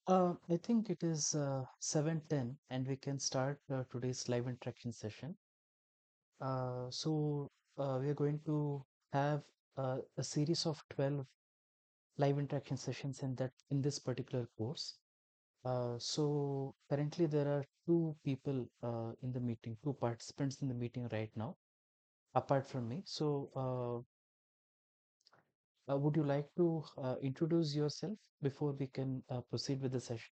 I think it is 7:10 and we can start today's live interaction session. We are going to have a series of 12 live interaction sessions in this particular course. Currently there are two people in the meeting, two participants in the meeting right now, apart from me. Would you like to introduce yourself before we can proceed with the session?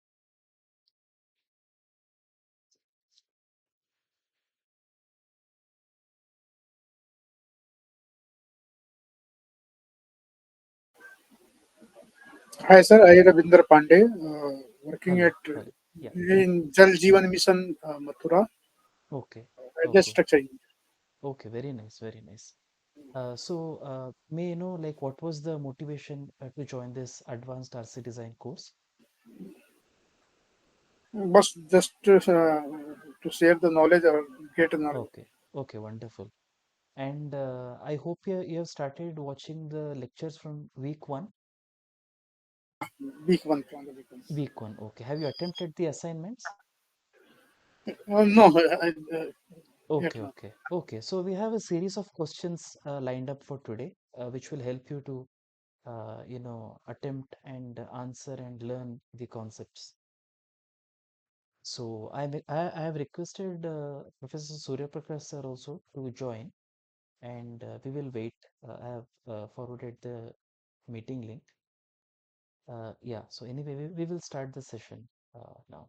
Hi, sir. I am Ravinder Pandey, working Hello, at hello. Yeah. in Jal Jeevan Mission, Mathura, Okay. as a Okay. structure engineer. Okay, very nice, very nice. May you know, like, what was the motivation to join this advanced RC design course? But just to share the knowledge or get knowledge. Okay, okay, wonderful. And I hope you have started watching the lectures from week one. Week one from the week one. Week one, okay. Have you attempted the assignments? No, yet Okay, not. okay, okay. So we have a series of questions lined up for today, which will help you to, attempt and answer and learn the concepts. So I have requested Professor Surya Prakash sir also to join, and we will wait. I have forwarded the meeting link. Yeah. So anyway, we will start the session now.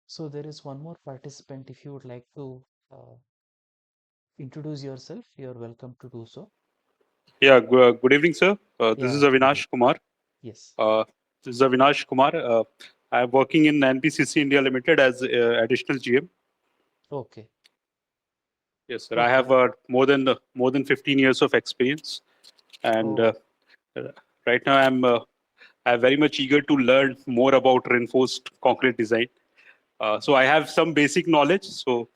So there is one more participant. If you would like to introduce yourself, you are welcome to do so. Yeah, good evening, sir. This is Yeah. Good Avinash evening. Kumar. Yes. Uh, this is Avinash Kumar. I'm working in NPCC India Limited as additional GM. Okay. Yes, sir. I Okay. have more than 15 years of experience, and Oh. uh, right now I'm very much eager to learn more about reinforced concrete design. So I have some basic knowledge. So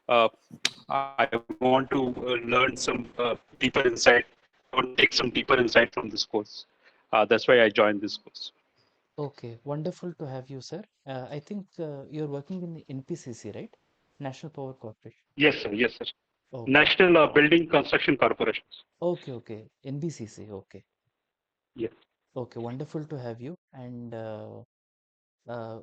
uh, I want to learn some deeper insight. I want to take some deeper insight from this course. That's why I joined this course. Okay. Wonderful to have you, sir. I think you're working in the NPCC, right? National Power Corporation. Yes, sir. Yes, sir. Okay. National Building Construction Corporations. Okay. Okay. NBCC. Okay. Yes. Okay, wonderful to have you. And uh,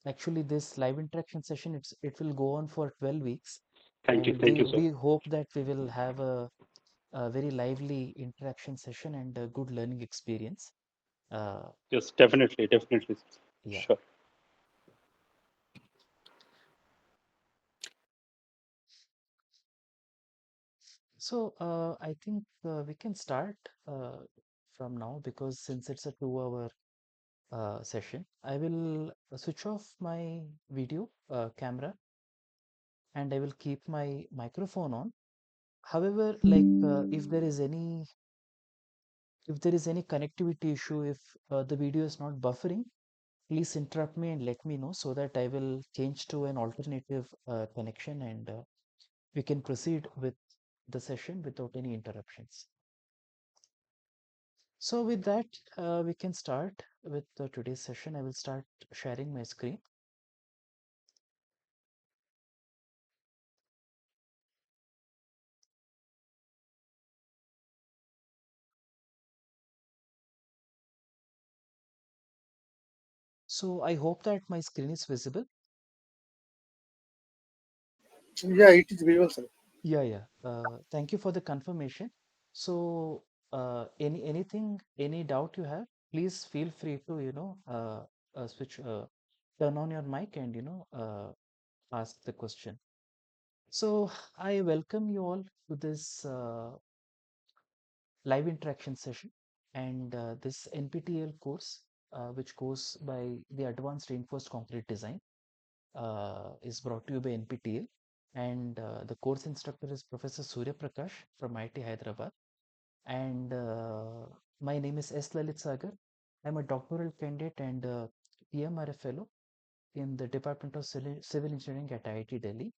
actually, this live interaction session, it will go on for 12 weeks, Thank you. and Thank you, sir. we hope that we will have a very lively interaction session and a good learning experience. Uh, Yes, definitely. Definitely. yeah. Sure. I think we can start from now because since it's a 2 hour session, I will switch off my video camera and I will keep my microphone on. However, like if there is any connectivity issue, if the video is not buffering, please interrupt me and let me know so that I will change to an alternative connection and we can proceed with the session without any interruptions. So with that, we can start with today's session. I will start sharing my screen. So I hope that my screen is visible. Yeah, it is visual, sir. Yeah, yeah. Thank you for the confirmation. So, any doubt you have, please feel free to, turn on your mic and, ask the question. So, I welcome you all to this live interaction session and this NPTEL course, which goes by the Advanced Reinforced Concrete Design, is brought to you by NPTEL. And the course instructor is Professor Surya Prakash from IIT Hyderabad. And my name is S. Lalit Sagar. I'm a doctoral candidate and PMRF fellow in the Department of Civil Engineering at IIT Delhi.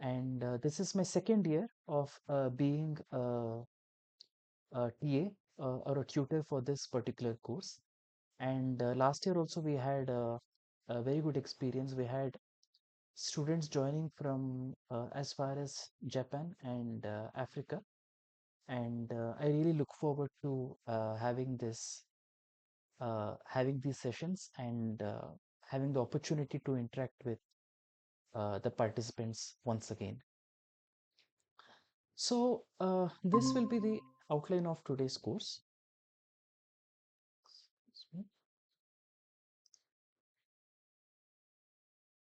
And this is my second year of being a TA or a tutor for this particular course. And last year also we had a very good experience. We had students joining from as far as Japan and Africa. And I really look forward to having these sessions and having the opportunity to interact with the participants once again. So this will be the outline of today's course.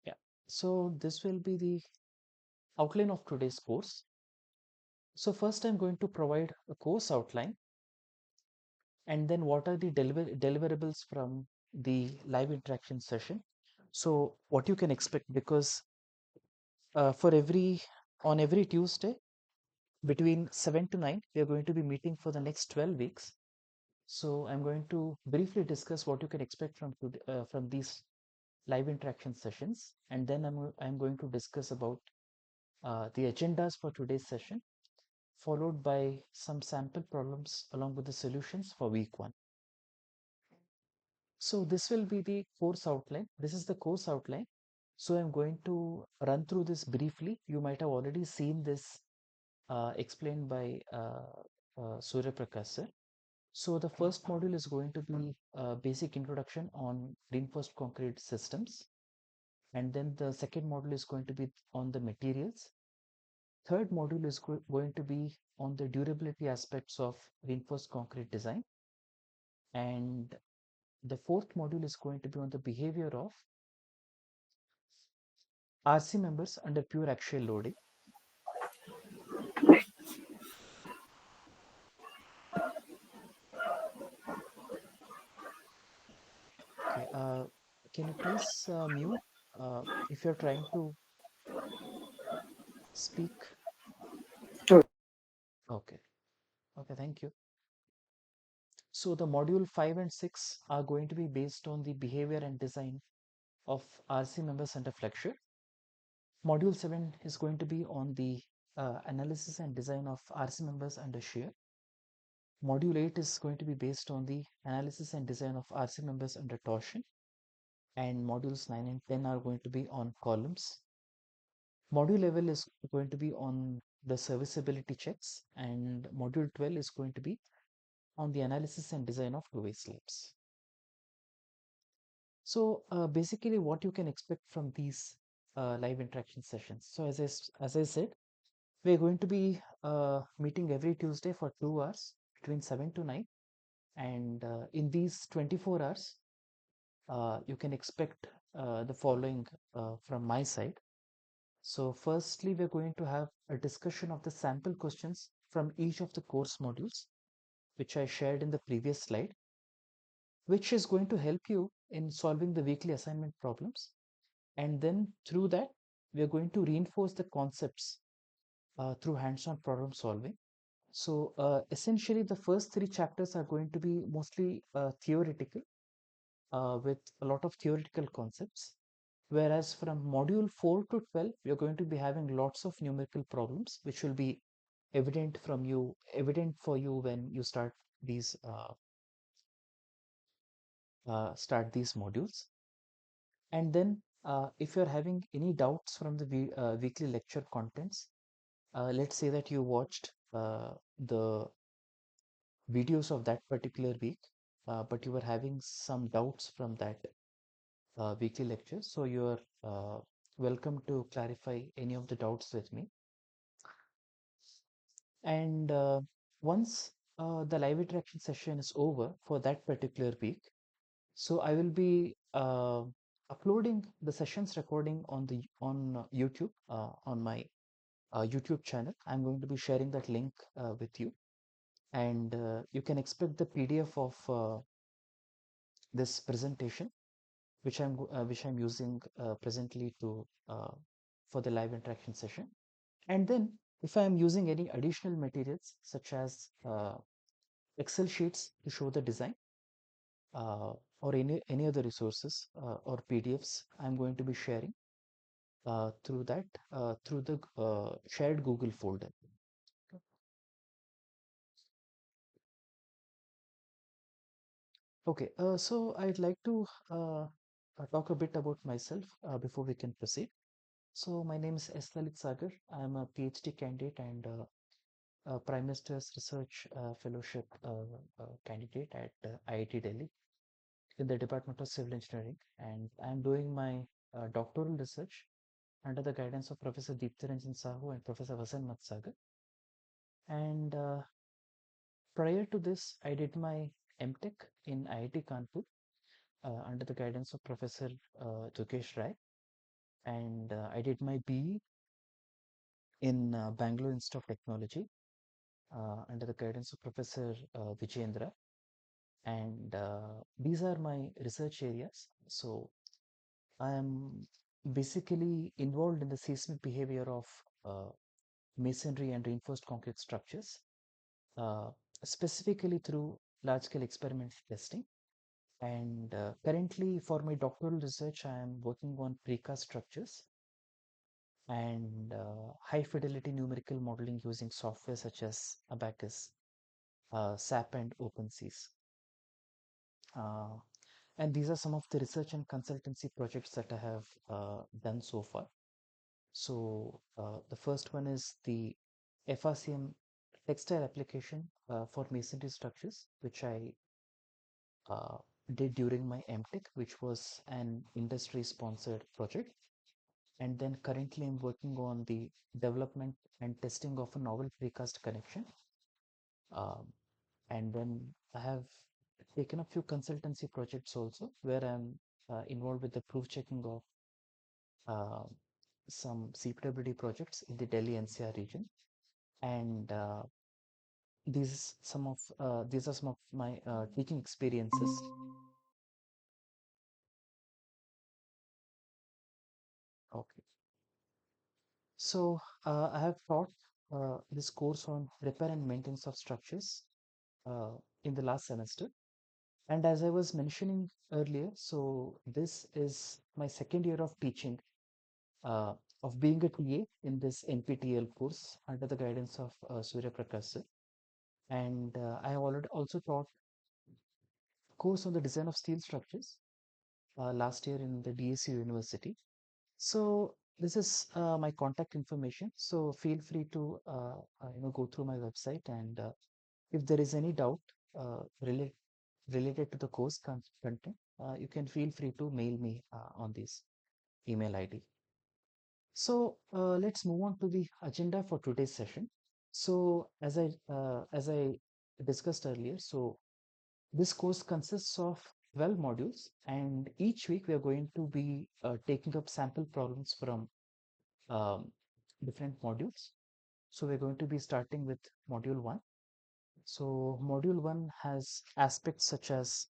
Yeah. So this will be the outline of today's course. So first I'm going to provide a course outline, and then what are the deliverables from the live interaction session. So what you can expect, because for every Tuesday between 7 to 9, we are going to be meeting for the next 12 weeks. So I'm going to briefly discuss what you can expect from these live interaction sessions, and then I'm going to discuss about the agendas for today's session, followed by some sample problems along with the solutions for week 1. So this will be the course outline. This is the course outline. So I'm going to run through this briefly. You might have already seen this explained by Surya Prakash sir. So the first module is going to be a basic introduction on reinforced concrete systems. And then the second module is going to be on the materials. Third module is going to be on the durability aspects of reinforced concrete design. And the fourth module is going to be on the behavior of RC members under pure axial loading. Okay, can you please mute if you're trying to speak? Sure. Okay, okay, thank you. So the module 5 and 6 are going to be based on the behavior and design of RC members under flexure. Module 7 is going to be on the analysis and design of RC members under shear. Module 8 is going to be based on the analysis and design of RC members under torsion. And modules 9 and 10 are going to be on columns. Module 11 is going to be on the serviceability checks, and module 12 is going to be on the analysis and design of two-way slabs. So basically what you can expect from these live interaction sessions. So as I said, we're going to be meeting every Tuesday for 2 hours between 7 to 9. And in these 24 hours, you can expect the following from my side. So firstly, we're going to have a discussion of the sample questions from each of the course modules, which I shared in the previous slide, which is going to help you in solving the weekly assignment problems. And then through that, we are going to reinforce the concepts through hands-on problem solving. So essentially, the first 3 chapters are going to be mostly theoretical with a lot of theoretical concepts. Whereas from module 4 to 12, we are going to be having lots of numerical problems, which will be evident for you when you start these modules. And then if you're having any doubts from the weekly lecture contents, let's say that you watched the videos of that particular week, but you were having some doubts from that weekly lecture. So you're welcome to clarify any of the doubts with me. And once the live interaction session is over for that particular week, so I will be uploading the sessions recording on YouTube on my YouTube channel. I'm going to be sharing that link with you, and you can expect the PDF of this presentation, which I'm using presently to for the live interaction session. And then if I am using any additional materials such as Excel sheets to show the design uh, or any other resources or PDFs, I'm going to be sharing through the shared Google folder. Okay, so I'd like to talk a bit about myself before we can proceed. So my name is S. Lalit Sagar. I'm a PhD candidate and Prime Minister's Research Fellowship candidate at IIT Delhi in the Department of Civil Engineering, and I'm doing my doctoral research under the guidance of Professor Deeptharanjan Sahu and Professor Vasan Matsagar. And prior to this, I did my MTech in IIT Kanpur under the guidance of Professor Dukesh Rai, and I did my BE in Bangalore Institute of Technology under the guidance of Professor Vijayendra. And these are my research areas. So I am basically involved in the seismic behavior of uh, masonry and reinforced concrete structures, uh, specifically through large-scale experimental testing. And currently, for my doctoral research, I am working on precast structures and high fidelity numerical modeling using software such as Abacus, SAP, and OpenSeas. Uh, and these are some of the research and consultancy projects that I have done so far. So the first one is the FRCM textile application for masonry structures, which I uh, did during my MTech, which was an industry sponsored project. And then currently I'm working on the development and testing of a novel precast connection. Um, and then I have taken a few consultancy projects also where I'm involved with the proof checking of uh, some CPWD projects in the Delhi NCR region. And these are some of my teaching experiences. Okay. So I have taught this course on repair and maintenance of structures uh, in the last semester. And as I was mentioning earlier, so this is my second year of teaching, uh, of being a TA in this NPTEL course under the guidance of Surya Prakash sir. And I have already also taught course on the design of steel structures last year in the DSU University. So this is my contact information. So feel free to go through my website, and if there is any doubt uh, related related to the course content, you can feel free to mail me on this email ID. So let's move on to the agenda for today's session. So as I discussed earlier, so this course consists of 12 modules, and each week we are going to be taking up sample problems from um, different modules. So we're going to be starting with module 1. So module 1 has aspects such as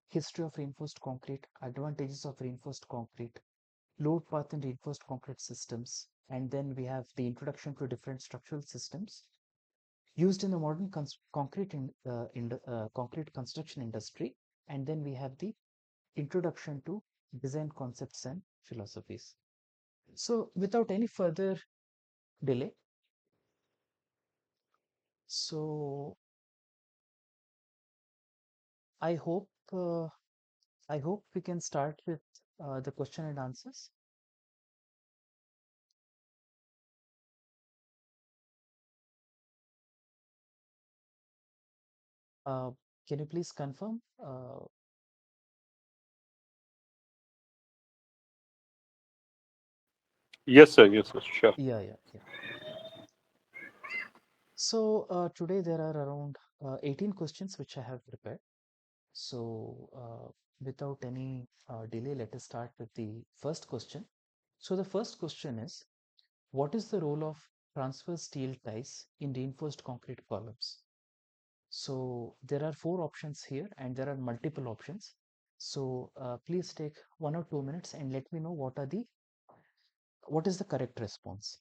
history of reinforced concrete, advantages of reinforced concrete, load path in reinforced concrete systems, and then we have the introduction to different structural systems used in the modern concrete construction industry, and then we have the introduction to design concepts and philosophies. So without any further delay, so I hope uh, I hope we can start with the question and answers. Uh, can you please confirm? Yes, sir. Yes, sir. Sure. Yeah. So today there are around 18 questions which I have prepared. So without any delay, let us start with the first question. So the first question is, what is the role of transverse steel ties in reinforced concrete columns? So there are four options here and there are multiple options. So please take 1 or 2 minutes and let me know what is the correct response.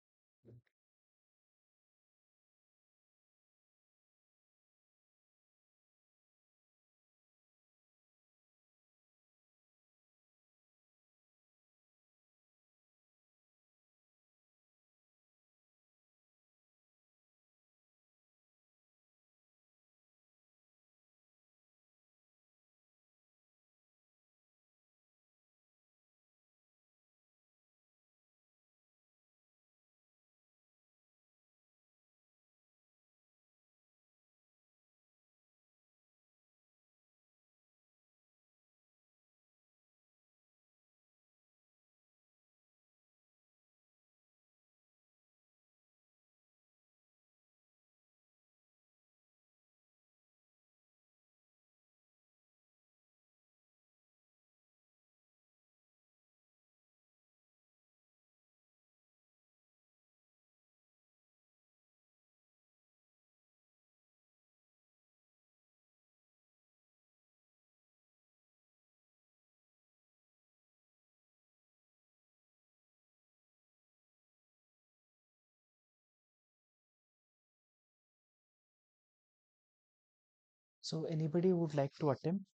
So anybody would like to attempt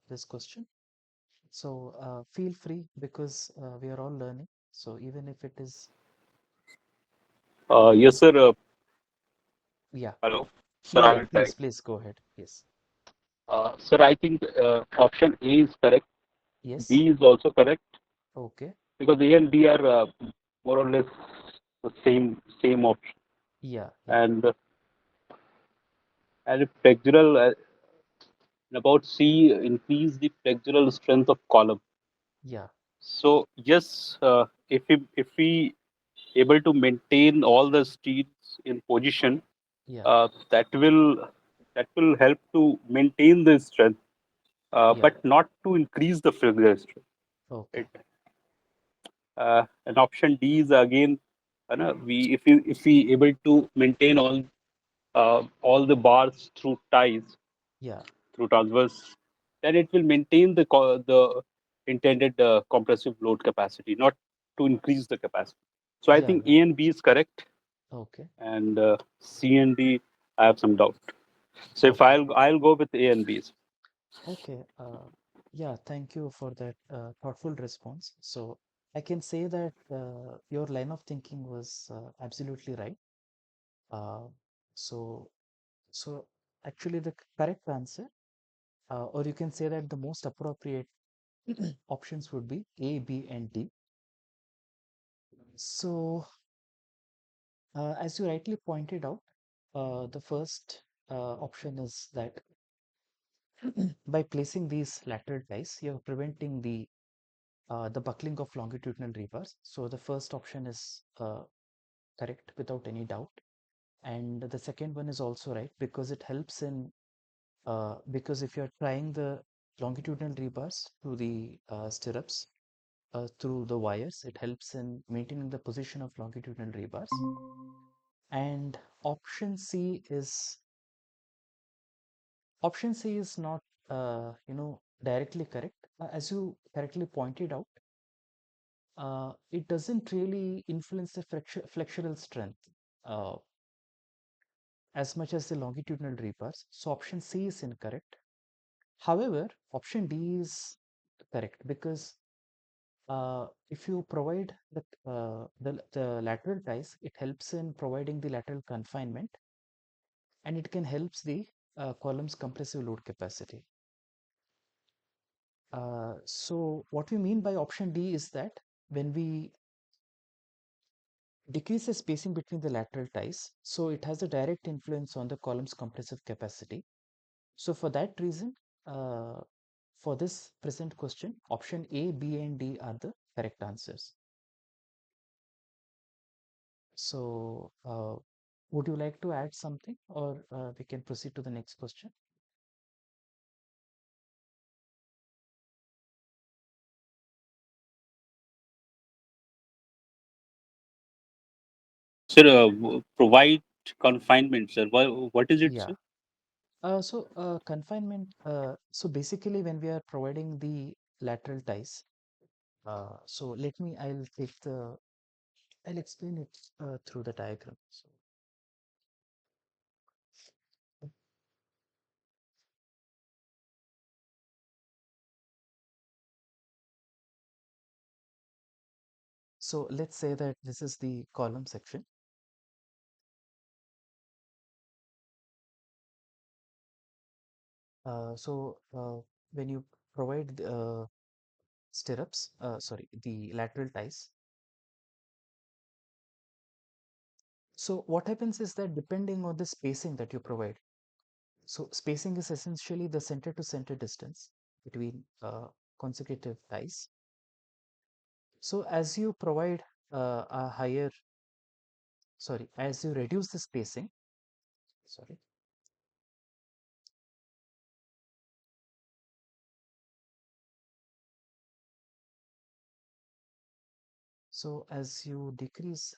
this question? So feel free because we are all learning. So even if it is, Yes, sir. yeah, Hello. Sir, yeah, I yeah, will try. please, please go ahead. Yes, Sir, I think option A is correct. yes, B is also correct okay, because A and B are more or less the same option. yeah, yeah, And and flexural about C increase the flexural strength of column. yeah, So yes, if we able to maintain all the steels in position, yeah, uh, that will that will help to maintain the strength, yeah, but not to increase the flexural strength. okay, It, and option D is again, we if we able to maintain all the bars through ties yeah, through transverse, then it will maintain the intended compressive load capacity, not to increase the capacity. So I yeah, think yeah, A and B is correct, okay, and C and D I have some doubt. So if okay, I'll go with A and B's. okay. Yeah, thank you for that thoughtful response. So I can say that your line of thinking was absolutely right. Uh, so, so actually the correct answer, or you can say that the most appropriate options would be A, B, and D. So, as you rightly pointed out, the first option is that by placing these lateral ties, you're preventing the buckling of longitudinal rebars. So the first option is correct without any doubt, and the second one is also right because it helps in because if you're tying the longitudinal rebars to the stirrups through the wires, it helps in maintaining the position of longitudinal rebars. And option C is not directly correct. As you correctly pointed out, it doesn't really influence the flexural strength uh, as much as the longitudinal rebars. So option C is incorrect. However, option D is correct because if you provide the lateral ties, it helps in providing the lateral confinement and it can helps the column's compressive load capacity. So what we mean by option D is that when we decrease the spacing between the lateral ties, so it has a direct influence on the column's compressive capacity. So for that reason, uh, for this present question, option A, B, and D are the correct answers. So would you like to add something or we can proceed to the next question? Sir, provide confinement, sir. What is it, Yeah. sir? Confinement, so basically when we are providing the lateral ties, so I'll explain it through the diagram. So let's say that this is the column section. So when you provide the lateral ties, so what happens is that depending on the spacing that you provide, so spacing is essentially the center to center distance between consecutive ties. So as you provide as you reduce the spacing, sorry, so as you decrease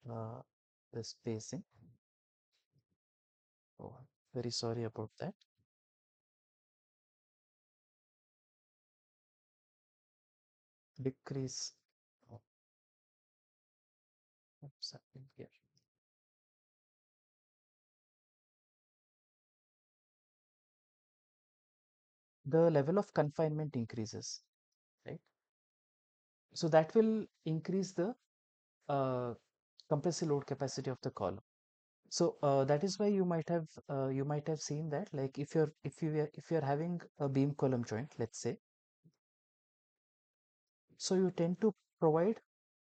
uh, the spacing, oh, very sorry about that, decrease, oh, what's happening here? the level of confinement increases, right? So that will increase the uh, compressive load capacity of the column. So that is why you might have seen that, like, if you're having a beam column joint, let's say, so you tend to provide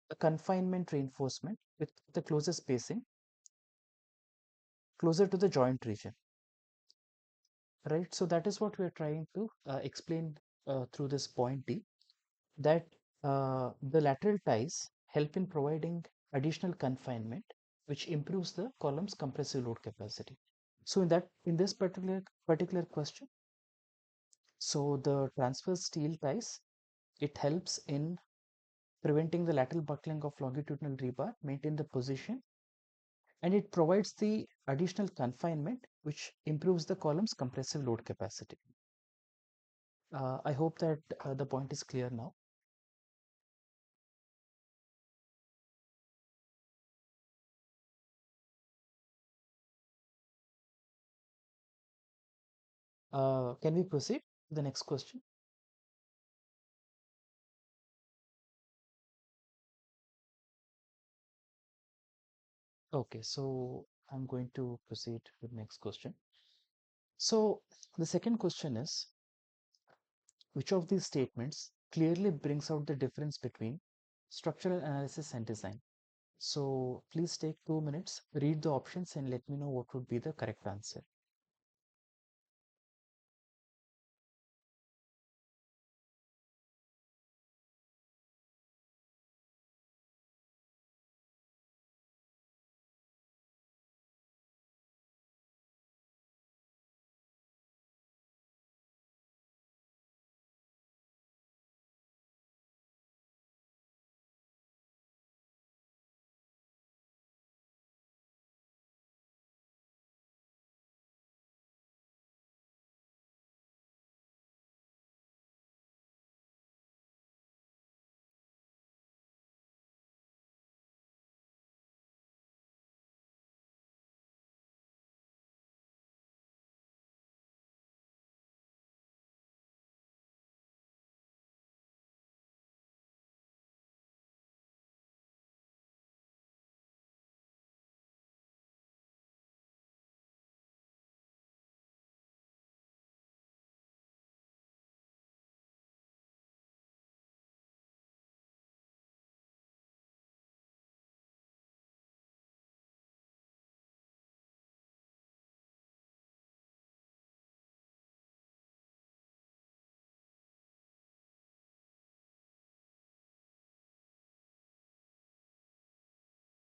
a confinement reinforcement with the closest spacing closer to the joint region, right? So that is what we are trying to explain through this point D, that the lateral ties help in providing additional confinement, which improves the column's compressive load capacity. So in this particular question, so the transverse steel ties, it helps in preventing the lateral buckling of longitudinal rebar, maintain the position, and it provides the additional confinement which improves the column's compressive load capacity. I hope that the point is clear now. Can we proceed to the next question? Okay, so I'm going to proceed with the next question. So the second question is, which of these statements clearly brings out the difference between structural analysis and design? So please take 2 minutes, read the options, and let me know what would be the correct answer.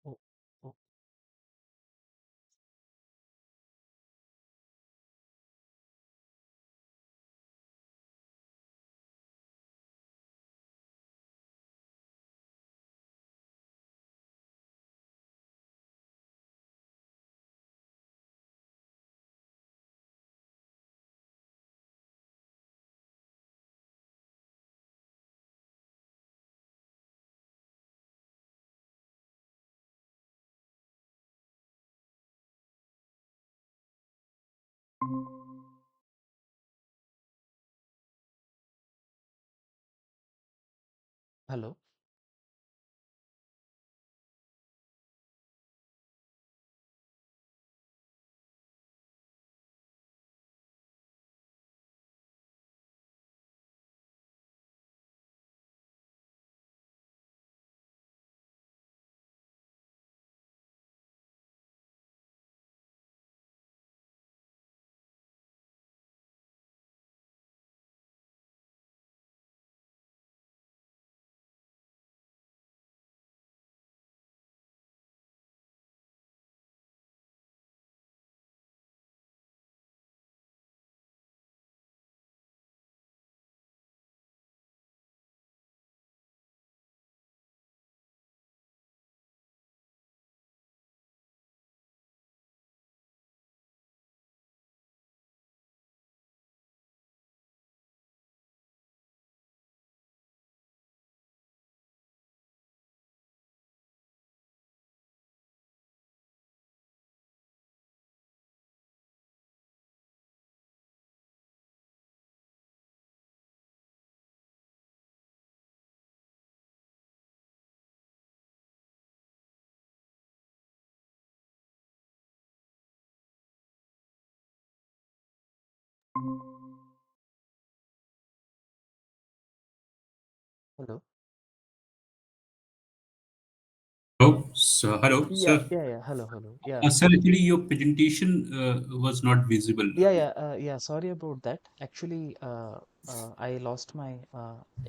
Oh, oh, hello. Hello. Hello, sir. Hello, Yeah, sir. yeah, yeah. Hello, hello. Yeah, Sir, actually, your presentation was not visible. yeah. Sorry about that. Actually, I lost my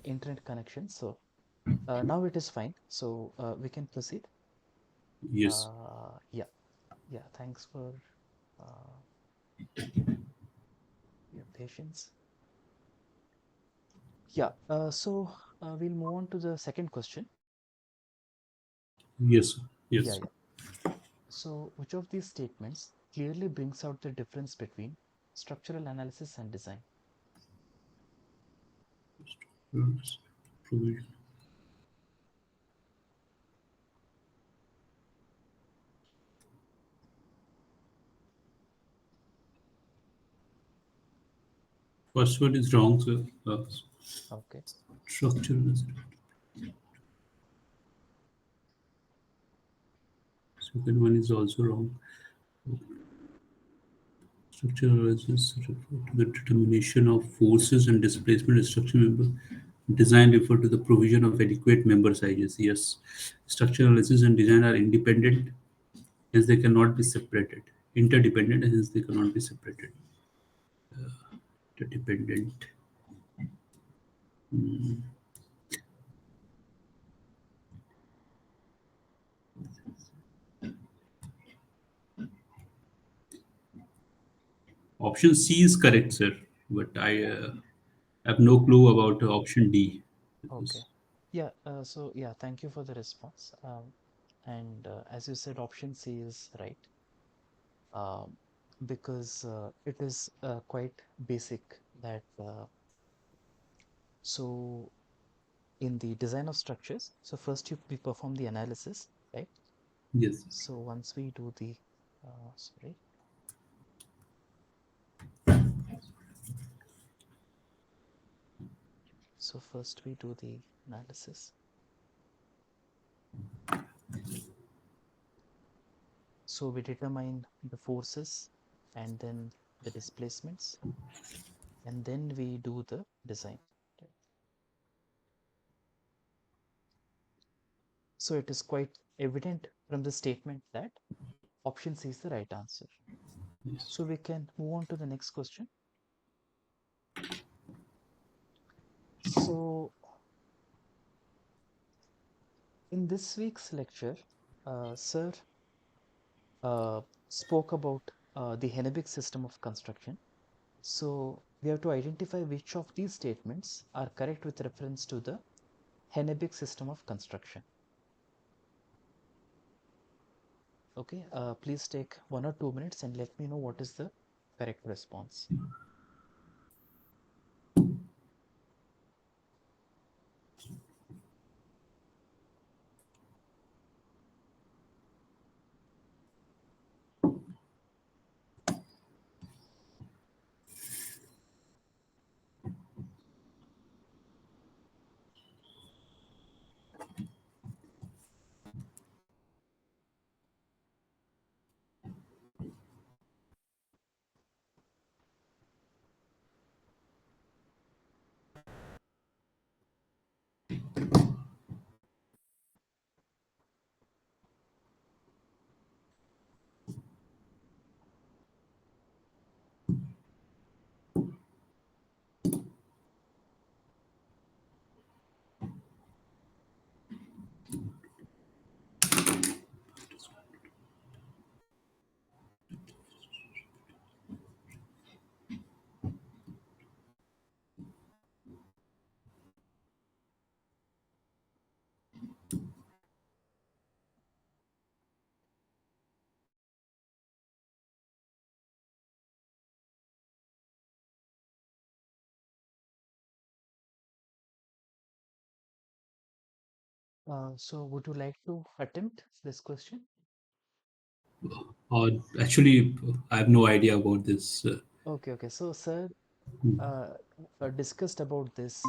internet connection, so now it is fine. So we can proceed. Yes, Yeah, yeah. Thanks for uh, your patience. Yeah. So we'll move on to the second question. yes, Yeah, yes. yeah. So which of these statements clearly brings out the difference between structural analysis and design? Yes. Provision. First one is wrong, sir. Okay. Structure. Second one is also wrong. Structural analysis refer to the determination of forces and displacement structure member. Design refer to the provision of adequate member sizes. Yes, structural analysis and design are independent, hence they cannot be separated. Interdependent, hence they cannot be separated. Interdependent. Option C is correct, sir, but I have no clue about option D. Okay. Yeah, yeah, thank you for the response. And as you said, option C is right, um, because it is quite basic that so in the design of structures, so first we perform the analysis, right? Yes. So once we do the, sorry, so first we do the analysis. So we determine the forces and then the displacements, and then we do the design. Right? So it is quite evident from the statement that option C is the right answer. So we can move on to the next question. So in this week's lecture, Sir uh, spoke about the Hennebic system of construction. So we have to identify which of these statements are correct with reference to the Hennebic system of construction. Okay, please take 1 or 2 minutes and let me know what is the correct response. So would you like to attempt this question? Actually, I have no idea about this. Okay, okay. So, sir, uh, discussed about this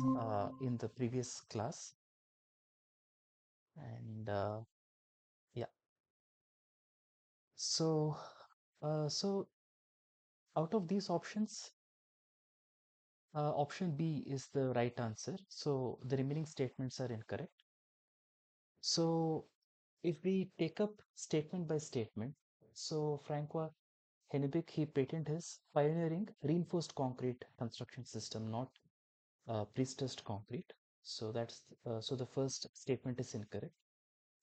in the previous class, and yeah. So, so out of these options, Option B is the right answer. So the remaining statements are incorrect. So if we take up statement by statement, so Francois Hennebeck, he patented his pioneering reinforced concrete construction system, not pre-stressed concrete. So so the first statement is incorrect,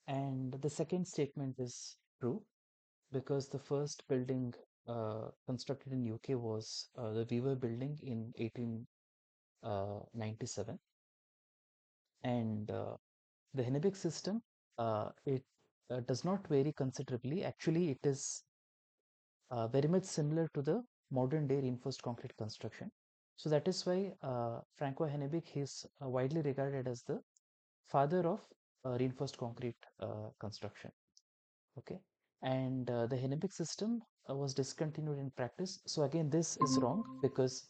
and the second statement is true because the first building constructed in UK was the Weaver Building in 1897, and the Hennebeck system it does not vary considerably. Actually, it is very much similar to the modern day reinforced concrete construction. So that is why Franco Hennebeck is widely regarded as the father of reinforced concrete construction. Okay, and the Hennebeck system was discontinued in practice. So again, this is wrong because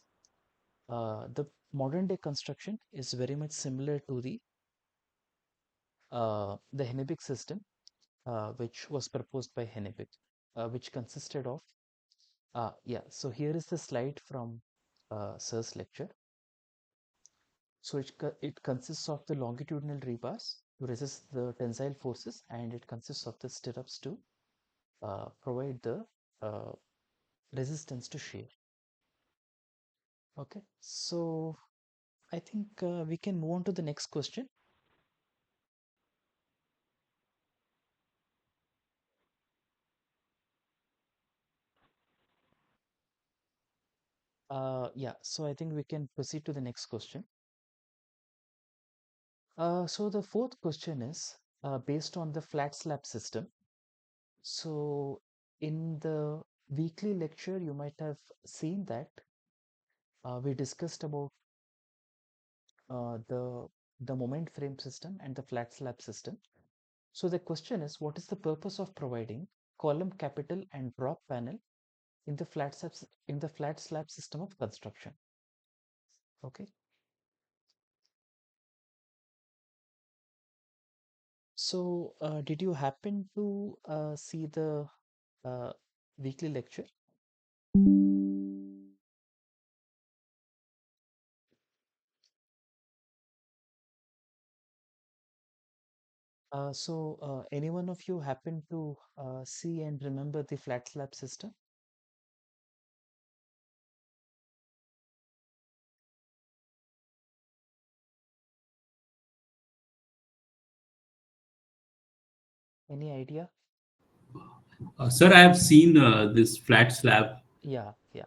the modern day construction is very much similar to the Hennebeck system, which was proposed by Hennebeck, which consisted of yeah. So here is the slide from Sir's lecture. So it consists of the longitudinal rebars to resist the tensile forces, and it consists of the stirrups to provide the uh, resistance to shear. Okay, so I think we can move on to the next question. Yeah, so I think we can proceed to the next question. So the fourth question is based on the flat slab system. So in the weekly lecture, you might have seen that we discussed about the moment frame system and the flat slab system. So the question is, what is the purpose of providing column capital and drop panel in the flat slab system of construction? Okay. So did you happen to see the uh, weekly lecture? Any one of you happen to see and remember the flat slab system? Any idea? Sir, I have seen this flat slab. Yeah, yeah,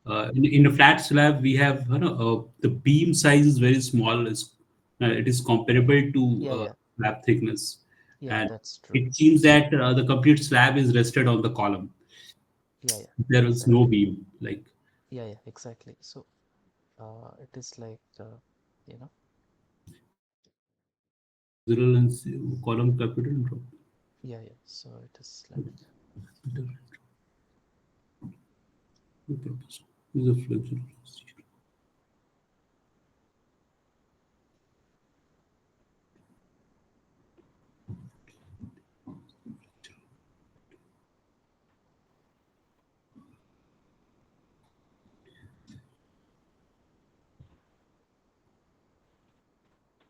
Uh, in a flat slab, we have the beam size is very small. It is comparable to yeah, yeah, slab thickness, yeah, and that's true. it seems So, that the complete slab is rested on the column. yeah, yeah, There is no exactly. beam. Like Yeah, yeah, exactly. So, it is like, you know, zero and column capital and drop. yeah, yeah. So it is like, The purpose is a flexible.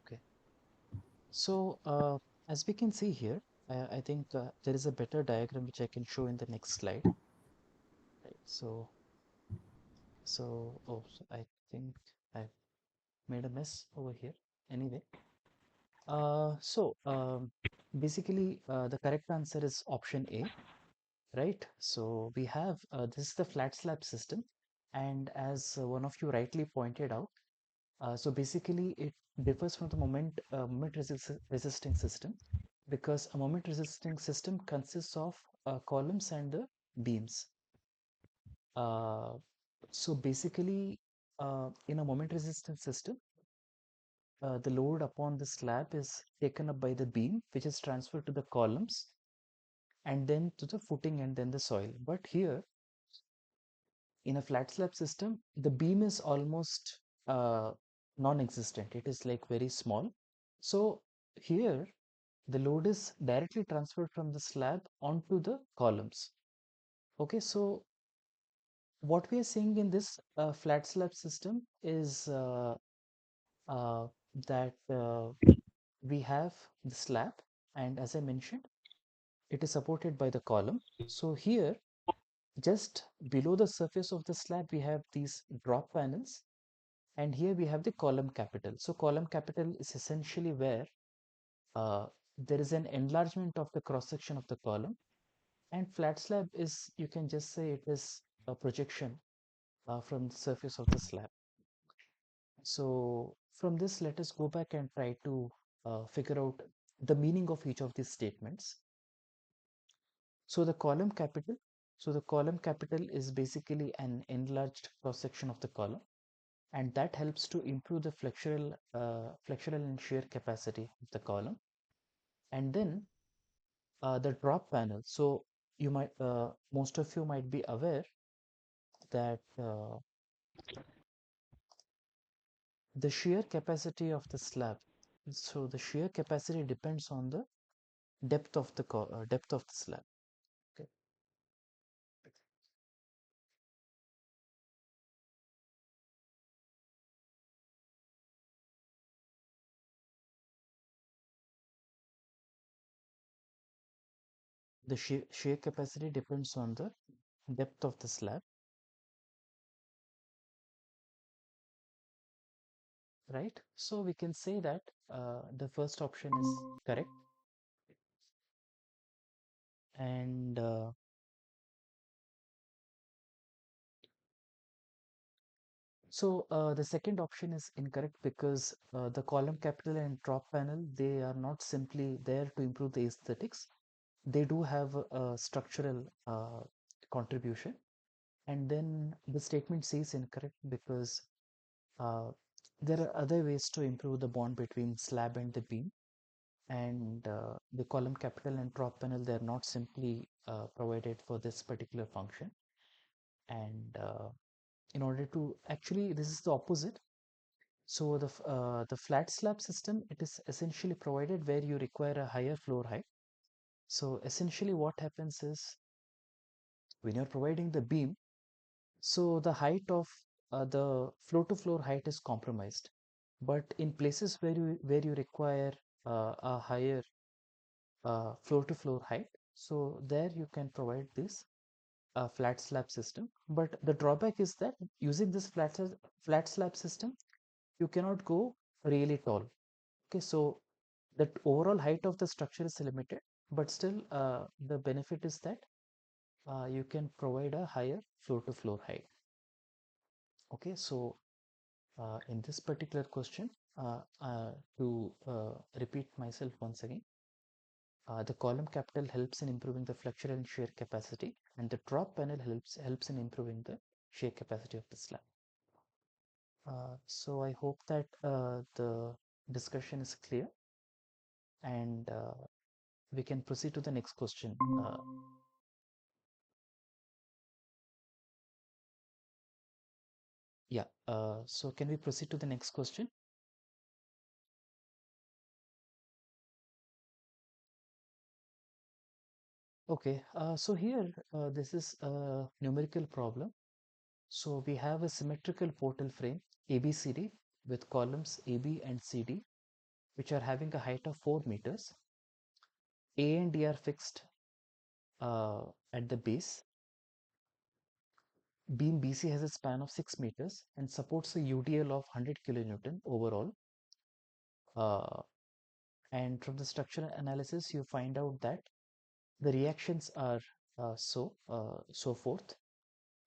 okay. So, as we can see here, I think there is a better diagram which I can show in the next slide. Right. So I think I've made a mess over here. Anyway, basically, the correct answer is option A, right? So we have this is the flat slab system, and as one of you rightly pointed out, so basically it differs from the resisting system because a moment resisting system consists of columns and the beams. Uh, so basically, in a moment resistant system, the load upon the slab is taken up by the beam, which is transferred to the columns and then to the footing and then the soil. But here, in a flat slab system, the beam is almost non-existent. It is like very small. So here, the load is directly transferred from the slab onto the columns. Okay, so what we are seeing in this flat slab system is uh, that we have the slab, and as I mentioned, it is supported by the column. So here, just below the surface of the slab, we have these drop panels, and here we have the column capital. So column capital is essentially where uh, there is an enlargement of the cross section of the column, and flat slab is, you can just say, it is a projection from the surface of the slab. So from this, let us go back and try to figure out the meaning of each of these statements. So the column capital is basically an enlarged cross section of the column, and that helps to improve the flexural and shear capacity of the column. And then the drop panel. So most of you might be aware that the shear capacity of the slab. So the shear capacity depends on the depth of the slab. Okay. The shear capacity depends on the depth of the slab, right? So we can say that the first option is correct, and the second option is incorrect because the column capital and drop panel, they are not simply there to improve the aesthetics. They do have a structural contribution. And then the statement C is incorrect because uh, there are other ways to improve the bond between slab and the beam. And the column capital and drop panel, they're not simply provided for this particular function. And in order to actually, this is the opposite. So the flat slab system, it is essentially provided where you require a higher floor height. So essentially what happens is when you're providing the beam, so the height of the floor to floor height is compromised. But in places where you require a higher floor to floor height, so there you can provide this flat slab system. But the drawback is that using this flat slab system, you cannot go really tall. Okay, so the overall height of the structure is limited, but still the benefit is that you can provide a higher floor to floor height. Okay, so in this particular question, to repeat myself once again, the column capital helps in improving the flexural and shear capacity, and the drop panel helps in improving the shear capacity of the slab. So I hope that the discussion is clear, and we can proceed to the next question. Yeah, so can we proceed to the next question? Okay, so here this is a numerical problem. So we have a symmetrical portal frame ABCD with columns AB and CD, which are having a height of 4 meters. A and D are fixed at the base. Beam BC has a span of 6 meters and supports a UDL of 100 kilonewton overall. Uh, and from the structural analysis, you find out that the reactions are so forth.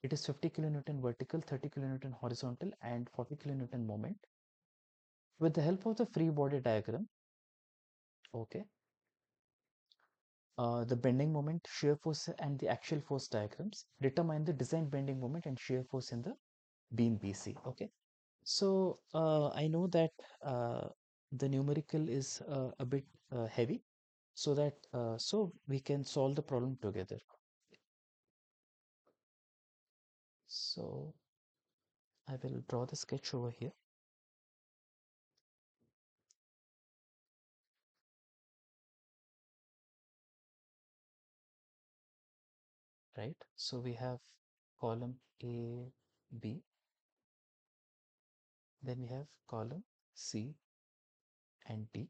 It is 50 kilonewton vertical, 30 kilonewton horizontal, and 40 kilonewton moment. With the help of the free body diagram, okay, the bending moment, shear force, and the axial force diagrams determine the design bending moment and shear force in the beam BC. Okay, so I know that the numerical is a bit heavy, so we can solve the problem together. So I will draw the sketch over here. Right, so we have column A, B. Then we have column C and D.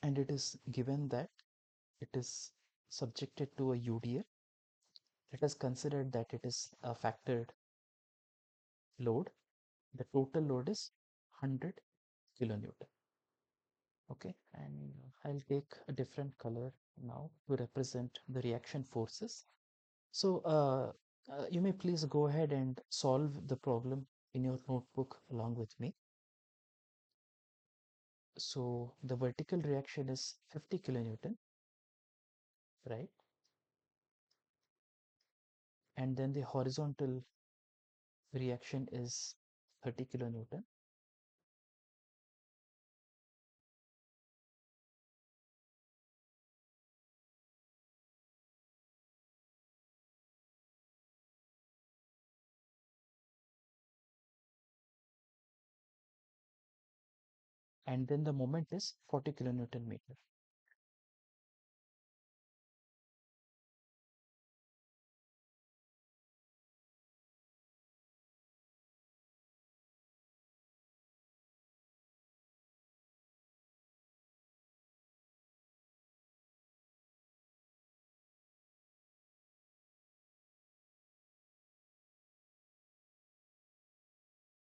And it is given that it is subjected to a UDL. Let us consider that it is a factored load. The total load is 100 kilonewton. Okay, and I'll take a different color now to represent the reaction forces. So you may please go ahead and solve the problem in your notebook along with me. So the vertical reaction is 50 kilonewton, right? And then the horizontal reaction is 30 kilonewton. And then the moment is 40 kilonewton meter.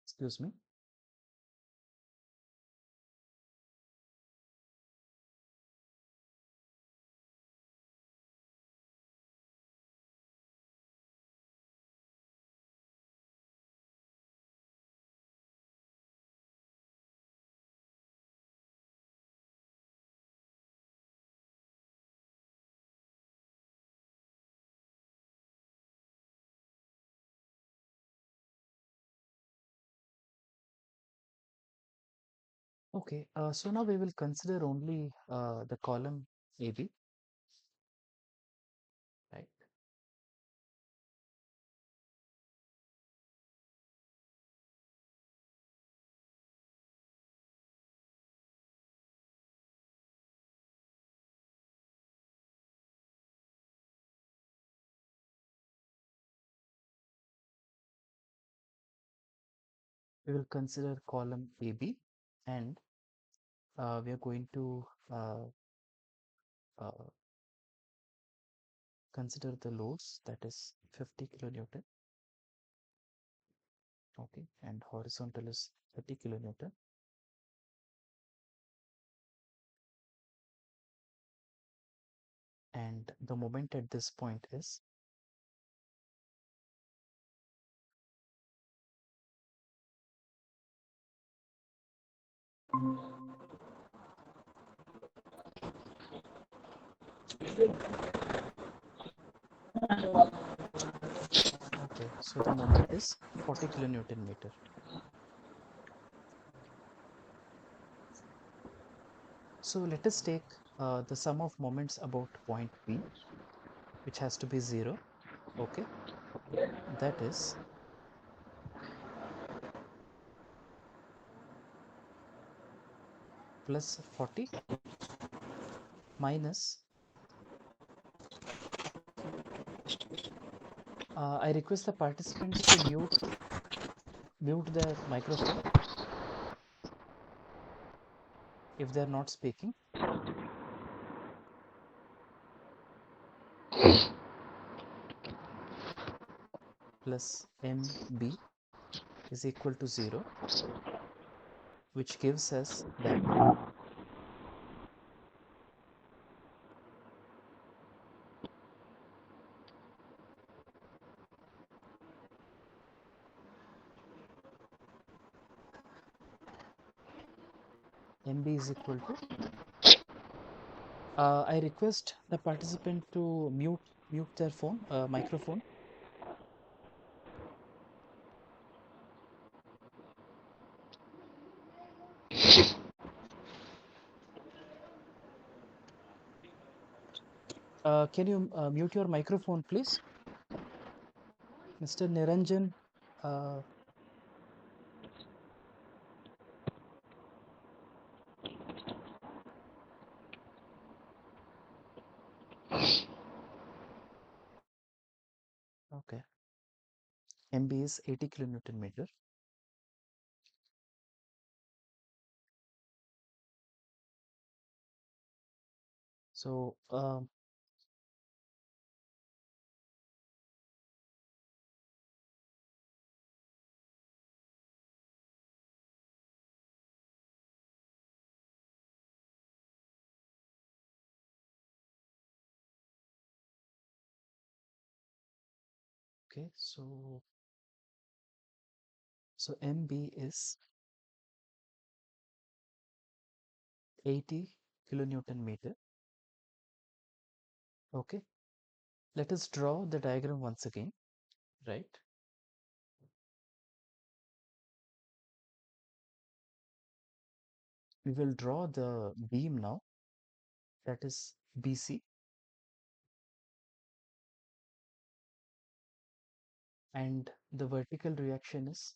Excuse me. Okay, so now we will consider only the column AB, right? We will consider column AB, and we are going to uh, consider the loads, that is 50 kilonewton, okay, and horizontal is 30 kilonewton. And the moment at this point is okay, so the moment is 40 kilonewton meter. So let us take the sum of moments about point P, which has to be 0, okay, that is plus 40 minus, I request the participants to mute their microphone if they are not speaking. Plus MB is equal to 0, which gives us that MB is equal to, I request the participant to mute their phone, microphone. Can you mute your microphone, please? Mr. Niranjan, uh, MB is 80 kilonewton meter. So okay, so MB is 80 kilonewton meter. Okay, let us draw the diagram once again, right? We will draw the beam now, that is BC, and the vertical reaction is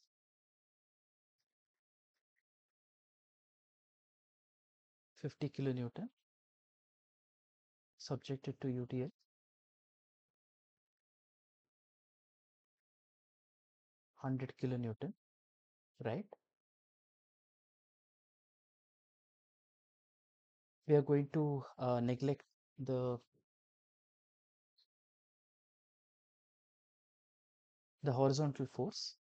50 kilonewton subjected to UTL, 100 kilonewton, right? We are going to neglect the horizontal force.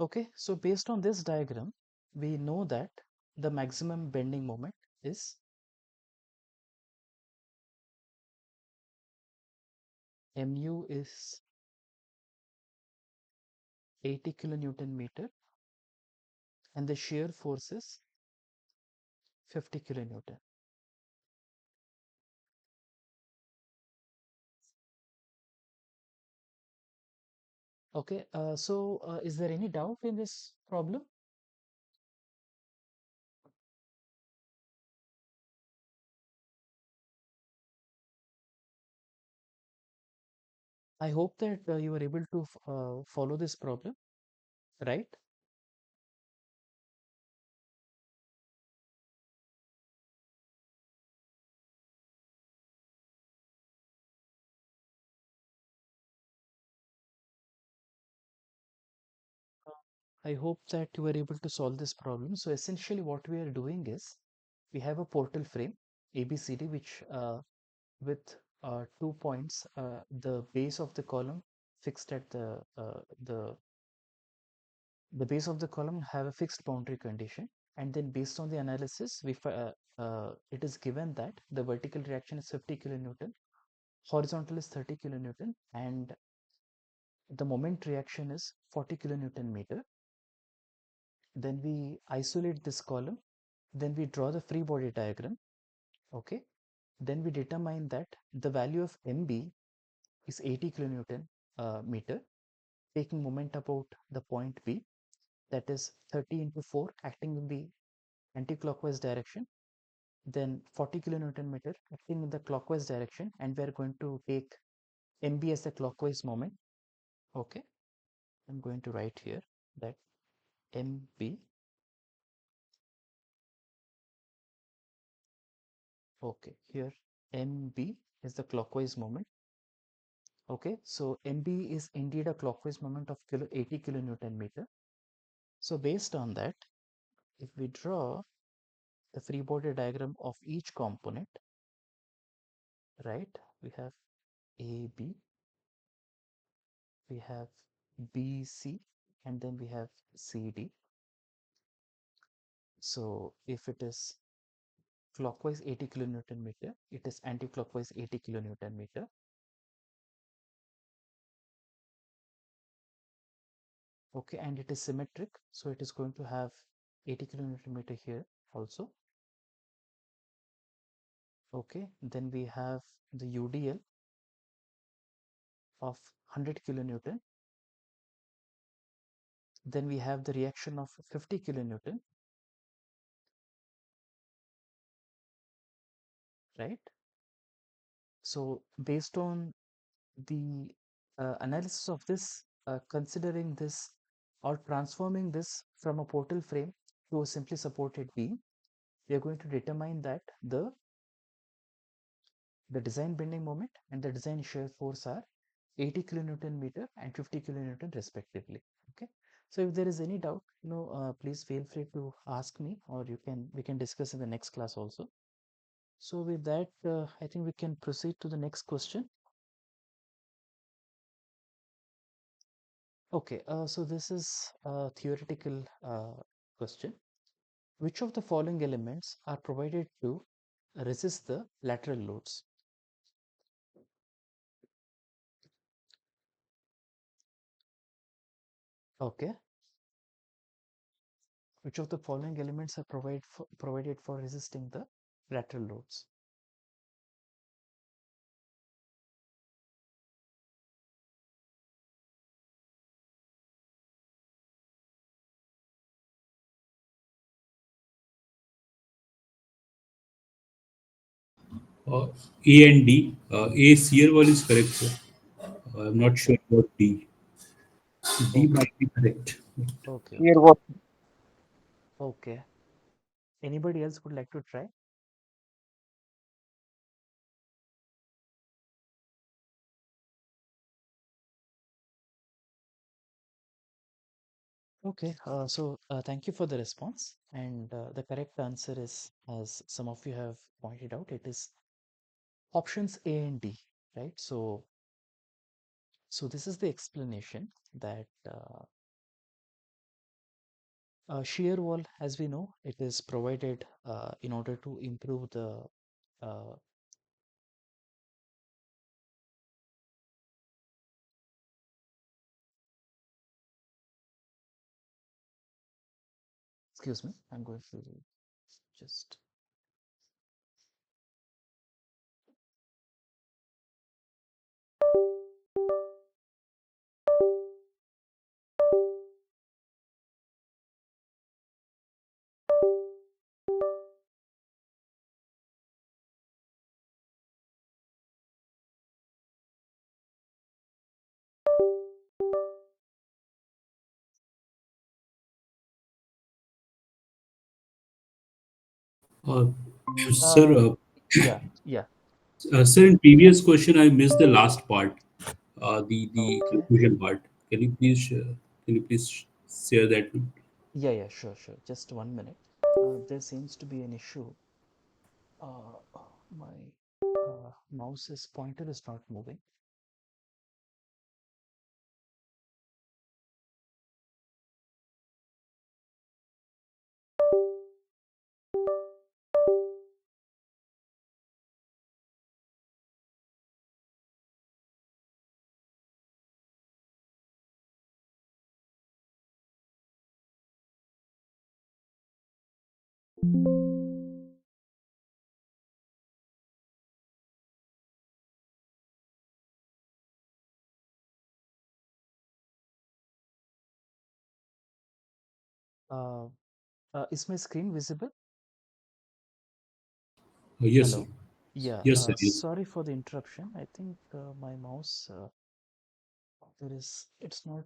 Okay, so based on this diagram, we know that the maximum bending moment is mu is 80 kilonewton meter and the shear force is 50 kilonewton. Okay, so is there any doubt in this problem? I hope that you were able to follow this problem, right? I hope that you were able to solve this problem. So essentially what we are doing is we have a portal frame ABCD which with 2 points, the base of the column fixed at the base of the column have a fixed boundary condition, and then based on the analysis it is given that the vertical reaction is 50 kilonewton, horizontal is 30 kilonewton, and the moment reaction is 40 kilonewton meter. Then we isolate this column, then we draw the free body diagram. Okay, then we determine that the value of MB is 80 kilonewton meter, taking moment about the point B, that is 30 into 4 acting in the anti-clockwise direction, then 40 kilonewton meter acting in the clockwise direction, and we are going to take MB as the clockwise moment. Okay, I'm going to write here that MB, okay, here MB is the clockwise moment. Okay, so MB is indeed a clockwise moment of 80 kilonewton meter. So based on that, if we draw the free body diagram of each component, right, we have AB, we have BC, and then we have CD. So if it is clockwise 80 kilonewton meter, it is anti-clockwise 80 kilonewton meter. Okay, and it is symmetric, so it is going to have 80 kilonewton meter here also. Okay, then we have the UDL of 100 kilonewton. Then we have the reaction of 50 kilonewton, right? So based on the analysis of this, considering this or transforming this from a portal frame to a simply supported beam, we are going to determine that the design bending moment and the design shear force are 80 kilonewton meter and 50 kilonewton respectively. Okay. So if there is any doubt, please feel free to ask me, or we can discuss in the next class also. So with that, I think we can proceed to the next question. Okay, so this is a theoretical question. Which of the following elements are provided to resist the lateral loads? Okay, which of the following elements are provided for resisting the lateral loads? Uh, A and D. A shear wall is correct, sir. I'm not Okay, sure about D. D okay, might be correct. okay, Here okay, what? okay. Anybody else would like to try? Okay, thank you for the response. And the correct answer is, as some of you have pointed out, it is options A and D, right? So this is the explanation that shear wall, as we know, it is provided in order to improve the uh, excuse me, I'm going to just Uh, sir, uh, yeah, yeah, sir, in previous question, I missed the last part, the okay, conclusion part. Can you please share that? yeah, sure, sure. Just 1 minute. There seems to be an issue. Uh, my mouse's pointer is not moving. Uh, is my screen visible? Yes, sir. Hello. Yeah, Yes, sir. Yes. sorry for the interruption. I think my mouse, it's not.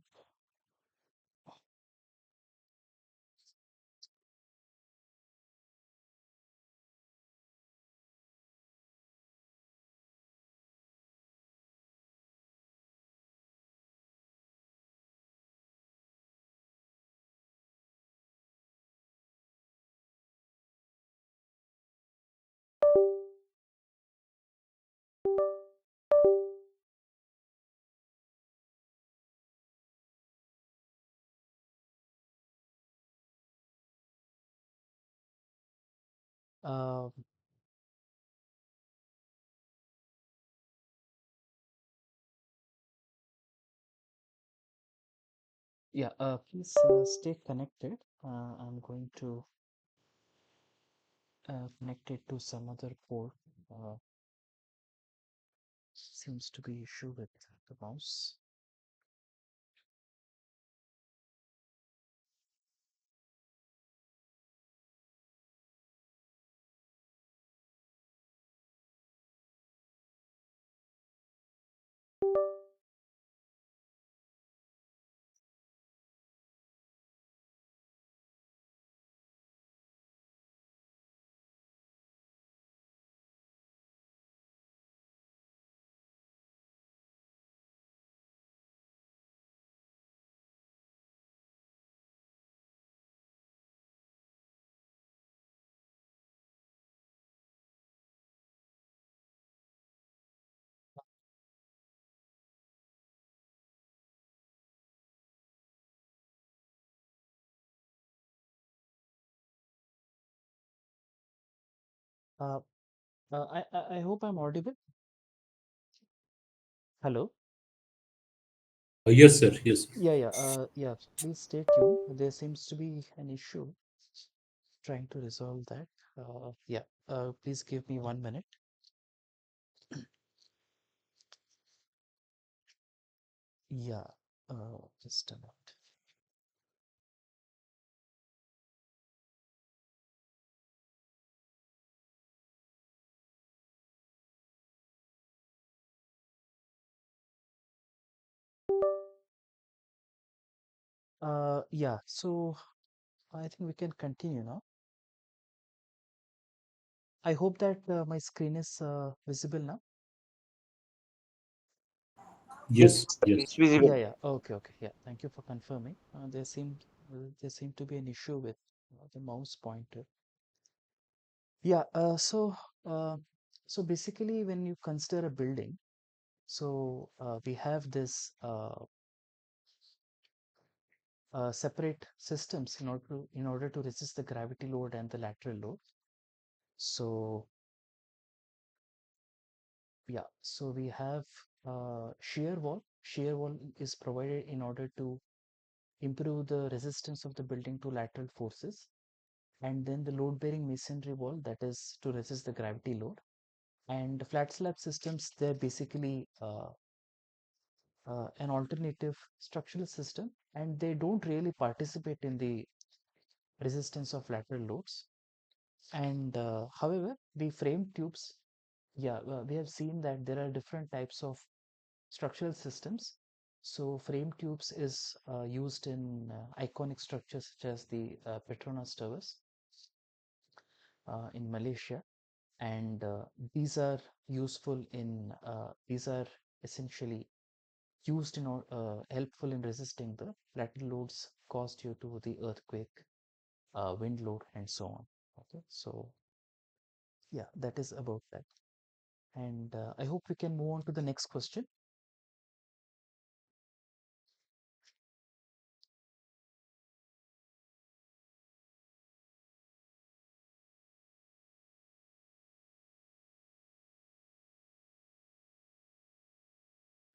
Uh, yeah, please stay connected. I'm going to connect it to some other port. Uh, Seems to be issue with the mouse. Uh, I hope I'm audible. Hello. Yes, sir. Yes, sir. Yeah. Please stay tuned. There seems to be an issue. Trying to resolve that. Yeah. Please give me 1 minute. Yeah. Just a minute. Yeah. So I think we can continue now. I hope that my screen is visible now. Yes, Yes, it's yes. visible. Okay, okay. Yeah. Thank you for confirming. There seemed to be an issue with the mouse pointer. Yeah. Uh, so basically, when you consider a building, so we have this separate systems in order to resist the gravity load and the lateral load. So yeah. So we have shear wall. Shear wall is provided in order to improve the resistance of the building to lateral forces, and then the load bearing masonry wall, that is to resist the gravity load. And flat slab systems, they're basically an alternative structural system, and they don't really participate in the resistance of lateral loads. And however, the frame tubes, yeah, we have seen that there are different types of structural systems. So frame tubes is used in iconic structures such as the Petronas Towers in Malaysia, and these are essentially used in or helpful in resisting the lateral loads caused due to the earthquake, wind load, and so on. Okay, so yeah, that is about that. And I hope we can move on to the next question.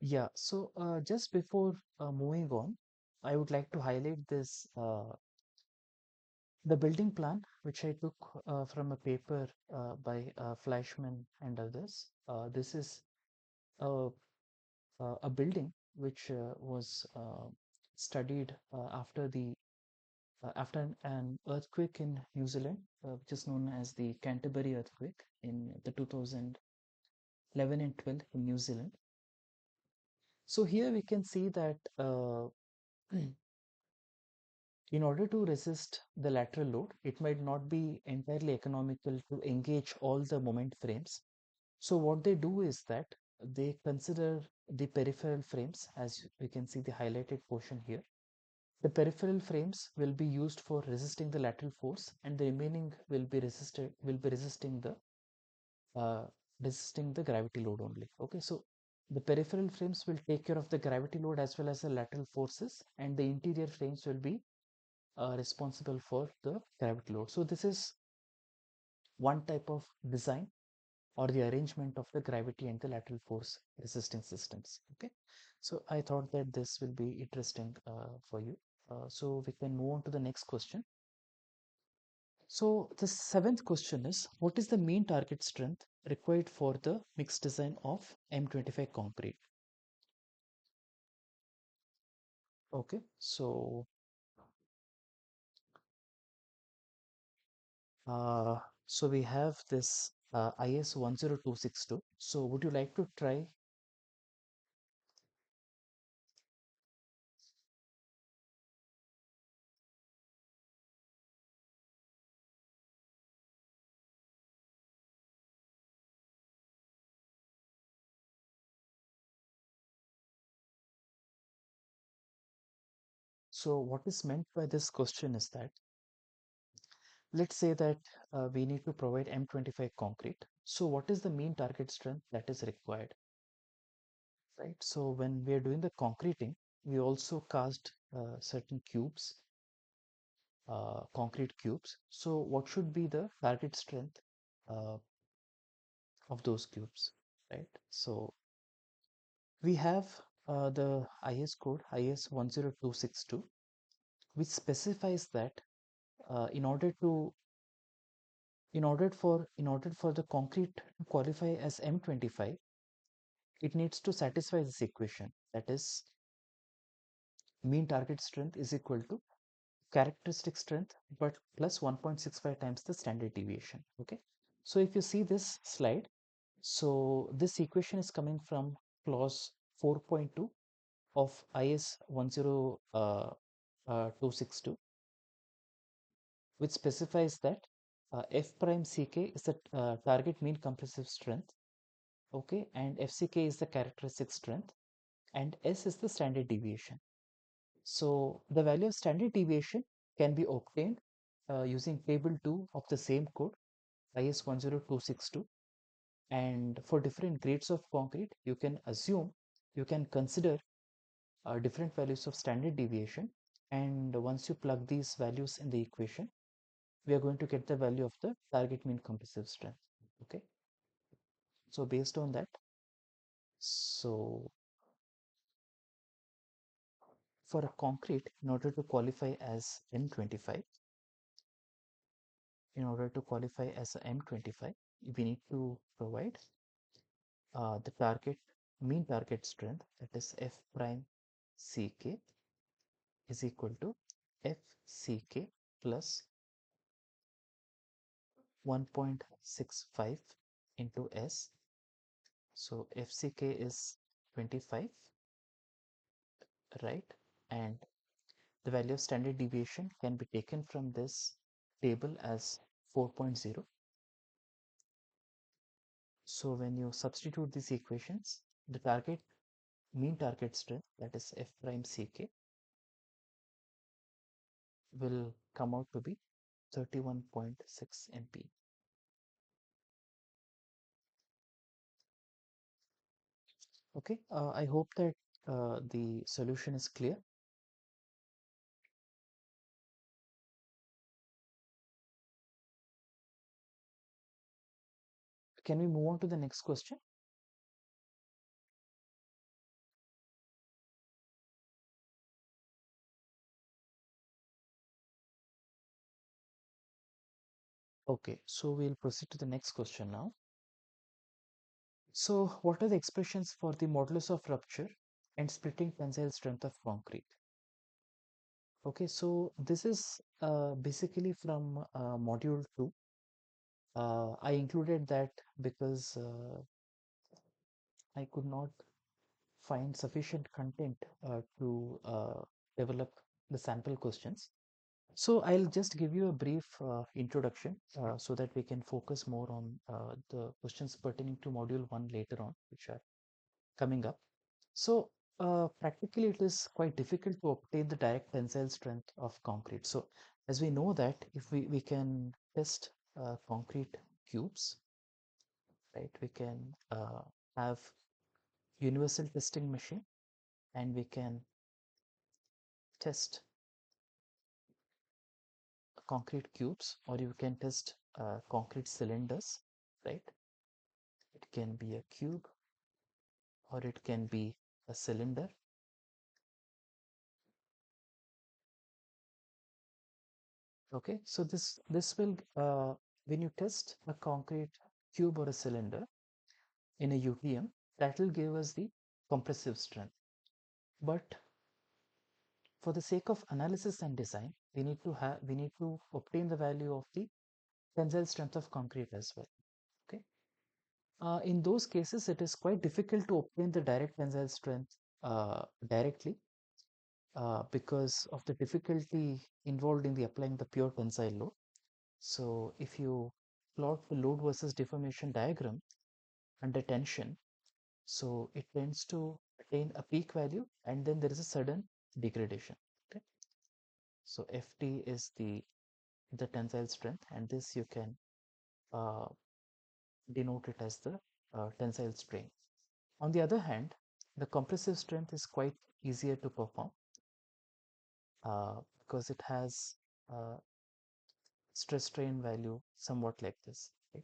Yeah, so just before moving on, I would like to highlight this the building plan, which I took from a paper by Fleischman and others. This is a, a building which was studied after an earthquake in New Zealand, which is known as the Canterbury earthquake in the 2011 and 12 in New Zealand. So here we can see that in order to resist the lateral load, it might not be entirely economical to engage all the moment frames. So what they do is that they consider the peripheral frames, as we can see the highlighted portion here. The peripheral frames will be used for resisting the lateral force, and the remaining uh, resisting the gravity load only. Okay, so the peripheral frames will take care of the gravity load as well as the lateral forces, and the interior frames will be responsible for the gravity load. So this is one type of design or the arrangement of the gravity and the lateral force resisting systems. Okay, so I thought that this will be interesting for you. So we can move on to the next question. So the seventh question is, what is the mean target strength required for the mixed design of M25 concrete? Okay, uh, so we have this IS 10262. So would you like to try? So what is meant by this question is that, let's say that we need to provide M25 concrete. So what is the mean target strength that is required, right? So when we are doing the concreting, we also cast certain cubes, concrete cubes. So what should be the target strength of those cubes, right? So we have the IS code IS 10262, which specifies that in order for the concrete to qualify as M25, it needs to satisfy this equation, that is mean target strength is equal to characteristic strength but plus 1.65 times the standard deviation. Okay, so if you see this slide, so this equation is coming from clause 4.2 of IS 10262, which specifies that F prime CK is the target mean compressive strength, okay, and FCK is the characteristic strength, and S is the standard deviation. So the value of standard deviation can be obtained using table 2 of the same code IS 10262, and for different grades of concrete you can consider different values of standard deviation, and once you plug these values in the equation, we are going to get the value of the target mean compressive strength. Okay, so based on that, so for a concrete, in order to qualify as M25, we need to provide the mean target strength, that is F prime CK is equal to FCK plus 1.65 into S. So FCK is 25, right? And the value of standard deviation can be taken from this table as 4.0. So when you substitute these equations, the mean target strength, that is F prime CK, will come out to be 31.6 MPa. Okay, I hope that the solution is clear. Can we move on to the next question? Okay, so we'll proceed to the next question now. So what are the expressions for the modulus of rupture and splitting tensile strength of concrete? Okay, so this is basically from module 2. I included that because I could not find sufficient content to develop the sample questions. So I'll just give you a brief introduction so that we can focus more on the questions pertaining to module 1 later on, which are coming up. So practically it is quite difficult to obtain the direct tensile strength of concrete. So as we know that if we can test concrete cubes, right, we can have universal testing machine, and we can test concrete cubes, or you can test concrete cylinders, right? It can be a cube or it can be a cylinder. Okay, so this will when you test a concrete cube or a cylinder in a UTM, that will give us the compressive strength. But for the sake of analysis and design, we need to obtain the value of the tensile strength of concrete as well. Okay, in those cases, it is quite difficult to obtain the direct tensile strength directly because of the difficulty involved in the applying the pure tensile load. So if you plot the load versus deformation diagram under tension, so it tends to attain a peak value and then there is a sudden degradation. Okay, so Ft is the tensile strength, and this you can uh, denote it as the tensile strain. On the other hand, the compressive strength is quite easier to perform because it has stress strain value somewhat like this. Right?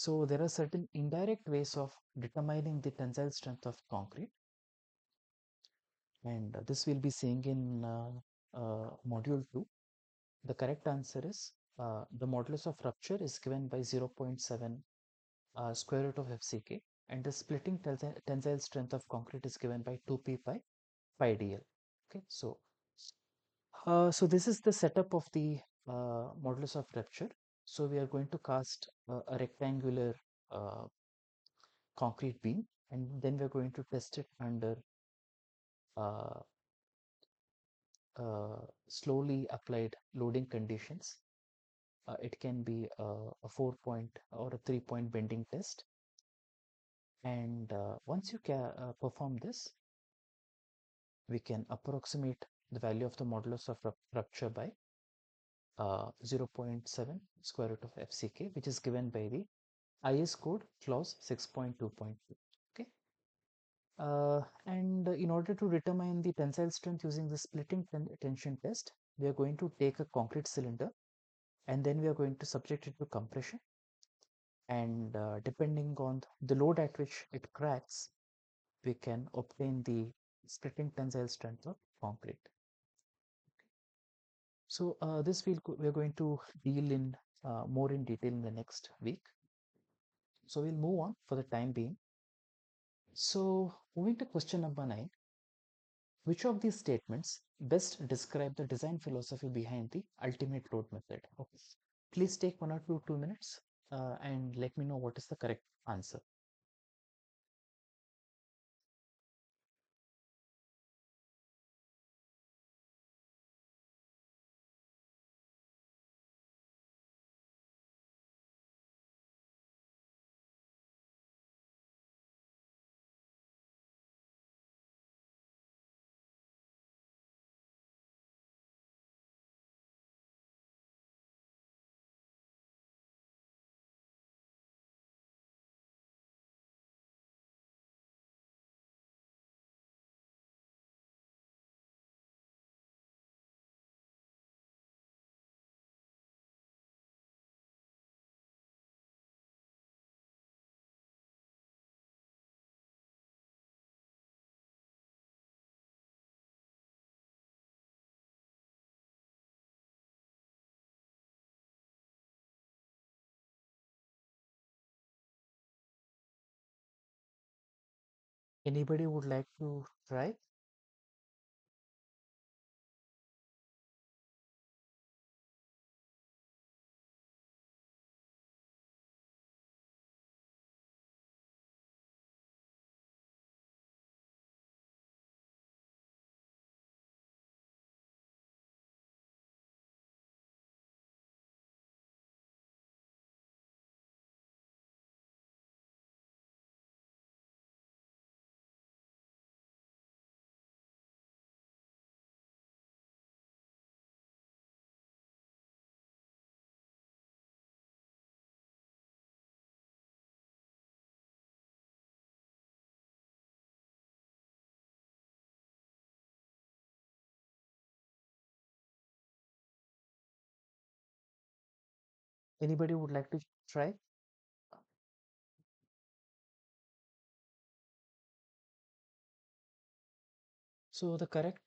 So there are certain indirect ways of determining the tensile strength of concrete, and this we'll be seeing in module 2. The correct answer is the modulus of rupture is given by 0.7 square root of FCK, and the splitting tensile strength of concrete is given by 2p pi dl. Okay, so this is the setup of the modulus of rupture. So we are going to cast a rectangular uh, concrete beam, and then we're going to test it under uh, slowly applied loading conditions. It can be a 4-point or a 3-point bending test. And once you perform this, we can approximate the value of the modulus of rupture by 0.7 square root of FCK, which is given by the IS code clause 6.2.2. Okay. And in order to determine the tensile strength using the splitting tension test, we are going to take a concrete cylinder, and then we are going to subject it to compression. And depending on the load at which it cracks, we can obtain the splitting tensile strength of concrete. So this we're going to deal in more in detail in the next week. So we'll move on for the time being. So moving to question number 9, which of these statements best describe the design philosophy behind the ultimate load method? Okay. Please take 1 or 2 minutes and let me know what is the correct answer. Anybody would like to try? Anybody would like to try? So the correct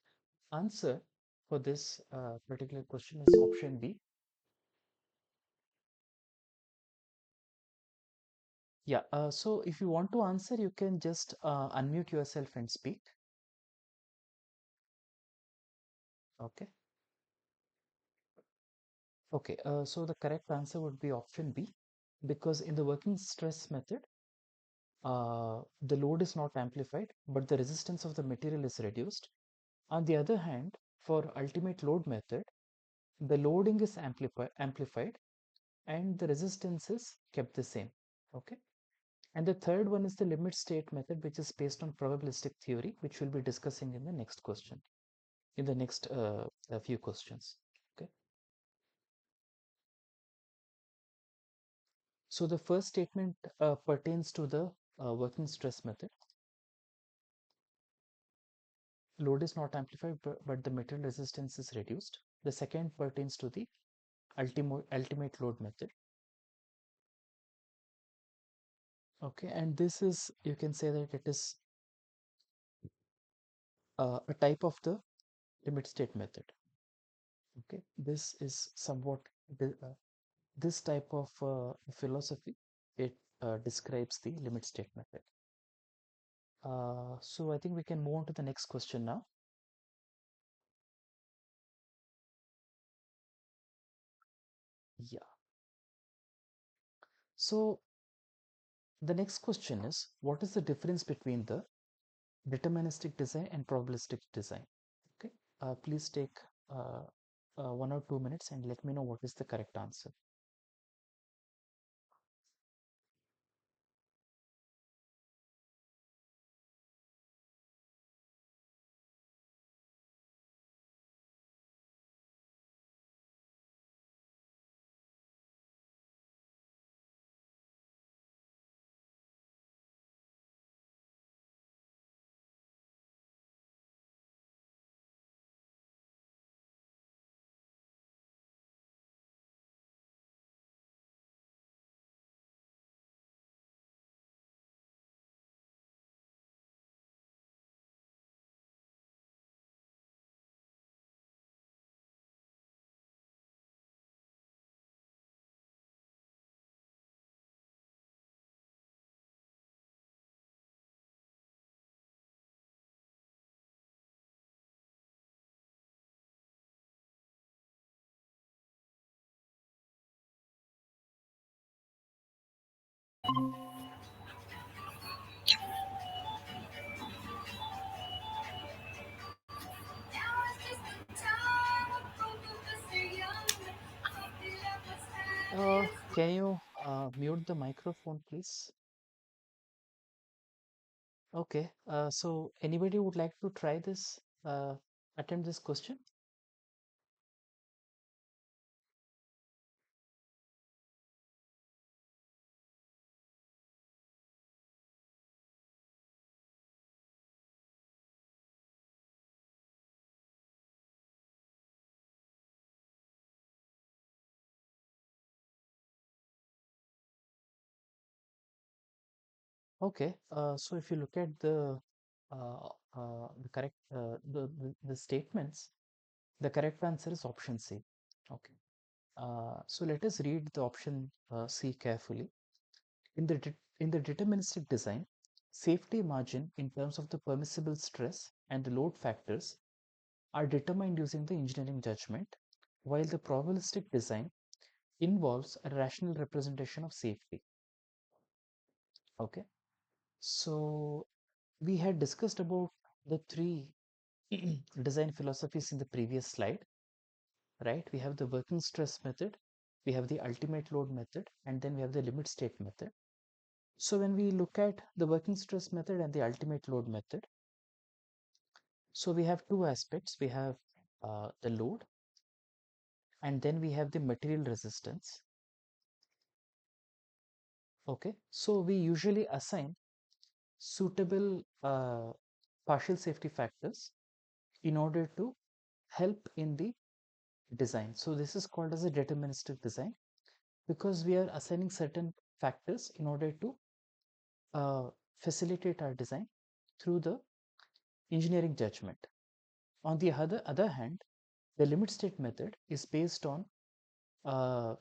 answer for this particular question is option B. Yeah, so if you want to answer, you can just unmute yourself and speak. Okay. Okay, so the correct answer would be option B, because in the working stress method, the load is not amplified, but the resistance of the material is reduced. On the other hand, for ultimate load method, the loading is amplified and the resistance is kept the same. Okay. And the third one is the limit state method, which is based on probabilistic theory, which we'll be discussing in the next question, in the next few questions. Okay. So the first statement pertains to the working stress method. Load is not amplified, but the material resistance is reduced. The second pertains to the ultimate load method. Okay, and this is, you can say that it is a type of the limit state method. Okay, this is somewhat this type of philosophy. It describes the limit state method. So I think we can move on to the next question now. Yeah. So the next question is, what is the difference between the deterministic design and probabilistic design? Okay. Please take 1 or 2 minutes and let me know what is the correct answer. Can you mute the microphone, please? Okay. So anybody would like to try this, attempt this question? Okay. So if you look at the correct the statements, the correct answer is option C. Okay. So let us read the option C carefully. In the deterministic design, safety margin in terms of the permissible stress and the load factors are determined using the engineering judgment, while the probabilistic design involves a rational representation of safety. Okay. So we had discussed about the three design philosophies in the previous slide, right? We have the working stress method, we have the ultimate load method, and then we have the limit state method. So when we look at the working stress method and the ultimate load method, so we have two aspects. We have the load, and then we have the material resistance. Okay, so we usually assign suitable partial safety factors in order to help in the design. So this is called as a deterministic design because we are assigning certain factors in order to uh, facilitate our design through the engineering judgment. On the other hand, the limit state method is based on uh,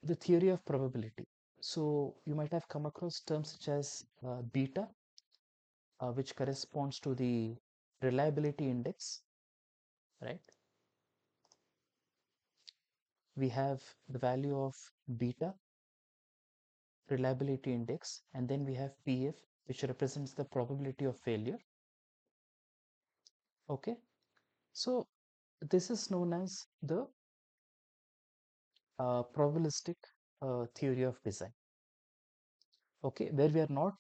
the theory of probability. So you might have come across terms such as beta, which corresponds to the reliability index, right? We have the value of beta, reliability index, and then we have PF, which represents the probability of failure. Okay, so this is known as the probabilistic theory of design. Okay, where we are not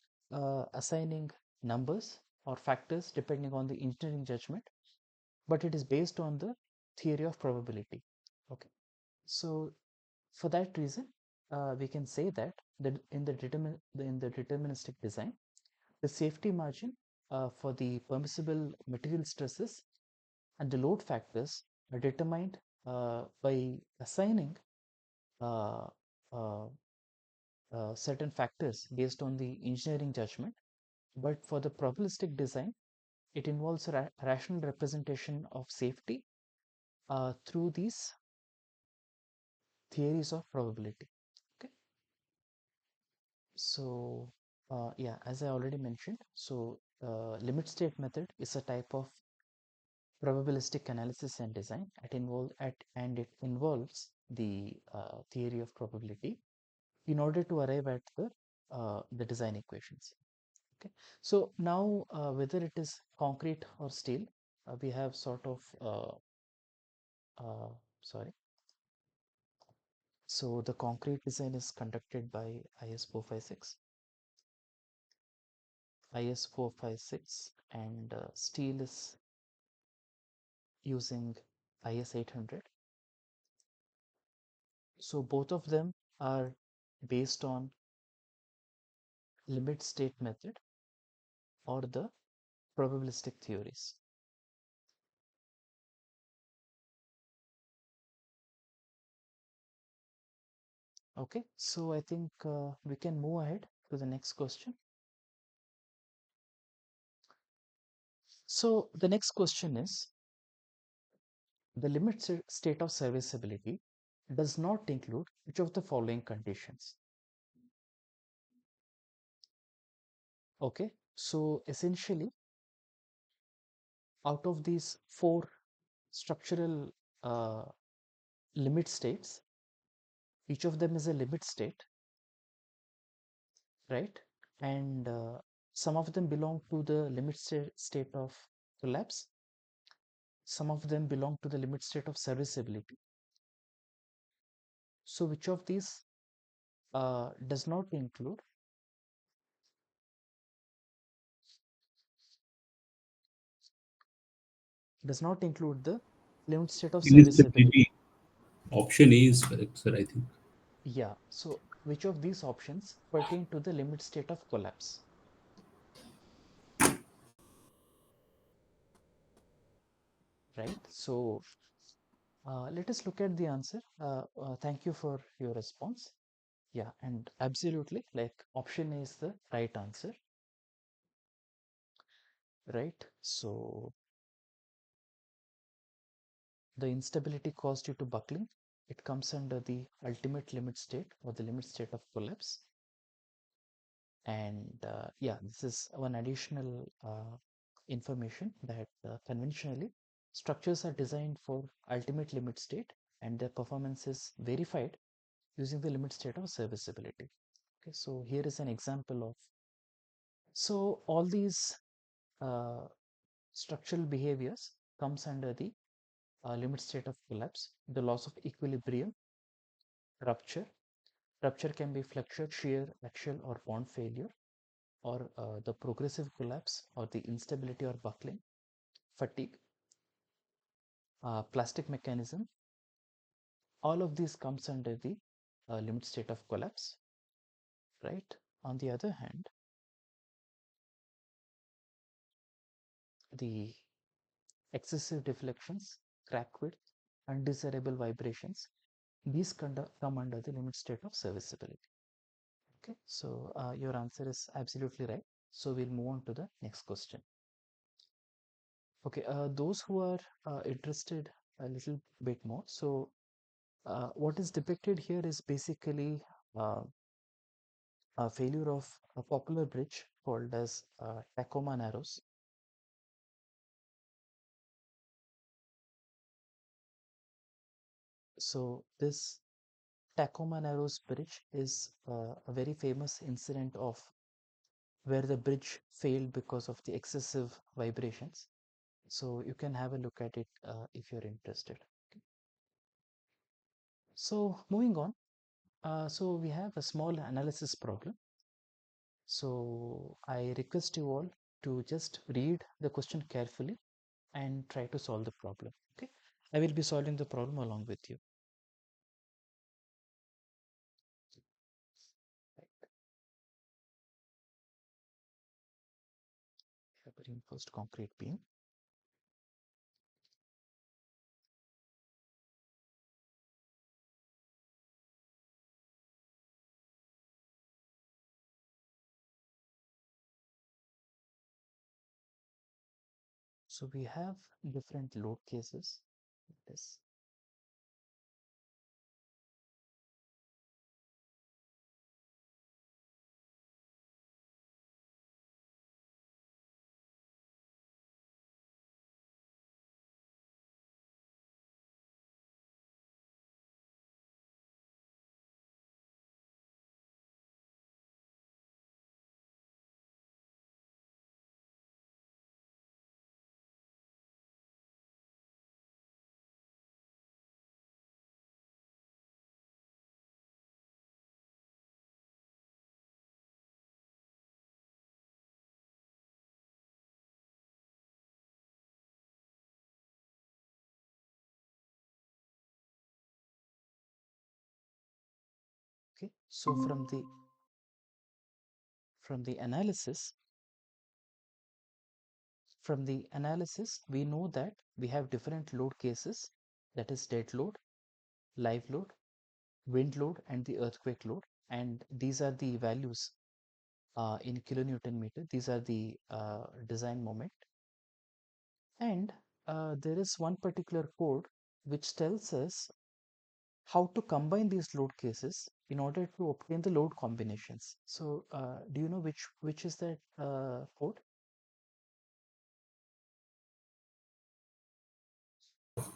assigning numbers or factors depending on the engineering judgment, but it is based on the theory of probability. Okay, so for that reason, we can say that in the deterministic design, the safety margin for the permissible material stresses and the load factors are determined by assigning uh, uh, certain factors based on the engineering judgment, but for the probabilistic design, it involves rational representation of safety through these theories of probability. Okay, so yeah, as I already mentioned, so limit state method is a type of probabilistic analysis and design. And it involves the theory of probability in order to arrive at the design equations. Okay, so now whether it is concrete or steel, we have sort of uh, sorry. So the concrete design is conducted by IS 456, and steel is using IS 800. So both of them are based on limit state method or the probabilistic theories. Okay, so I think we can move ahead to the next question. So the next question is, the limit state of serviceability does not include which of the following conditions? Okay, so essentially, out of these four structural uh, limit states, each of them is a limit state, right? And some of them belong to the limit state of collapse. Some of them belong to the limit state of serviceability. So which of these does not include the limit state of serviceability? Instability. Option A is correct, sir, I think. Yeah, so which of these options pertain to the limit state of collapse? Right, so let us look at the answer. Thank you for your response. Yeah, and absolutely, like option A is the right answer, right? So the instability caused due to buckling, it comes under the ultimate limit state or the limit state of collapse. And yeah, this is one additional information that conventionally structures are designed for ultimate limit state and their performance is verified using the limit state of serviceability. Okay, so here is an example of, so all these uh, structural behaviors comes under the limit state of collapse, the loss of equilibrium, rupture. Rupture can be flexure, shear, axial, or bond failure, or the progressive collapse, or the instability or buckling, fatigue, plastic mechanism. All of these comes under the limit state of collapse, right? On the other hand, the excessive deflections, crack width, undesirable vibrations, these come under the limit state of serviceability. Okay, so your answer is absolutely right. So we'll move on to the next question. Okay, those who are interested a little bit more. So what is depicted here is basically uh, a failure of a popular bridge called as Tacoma Narrows. So this Tacoma Narrows bridge is a very famous incident of where the bridge failed because of the excessive vibrations. So you can have a look at it if you're interested. Okay. So moving on, so we have a small analysis problem. So I request you all to just read the question carefully and try to solve the problem. Okay, I will be solving the problem along with you. Right. Reinforced concrete beam. So we have different load cases. This okay. So from the analysis we know that we have different load cases, that is dead load, live load, wind load, and the earthquake load. And these are the values in kilonewton meter. These are the design moment. And there is one particular code which tells us how to combine these load cases in order to obtain the load combinations. So do you know which is that code?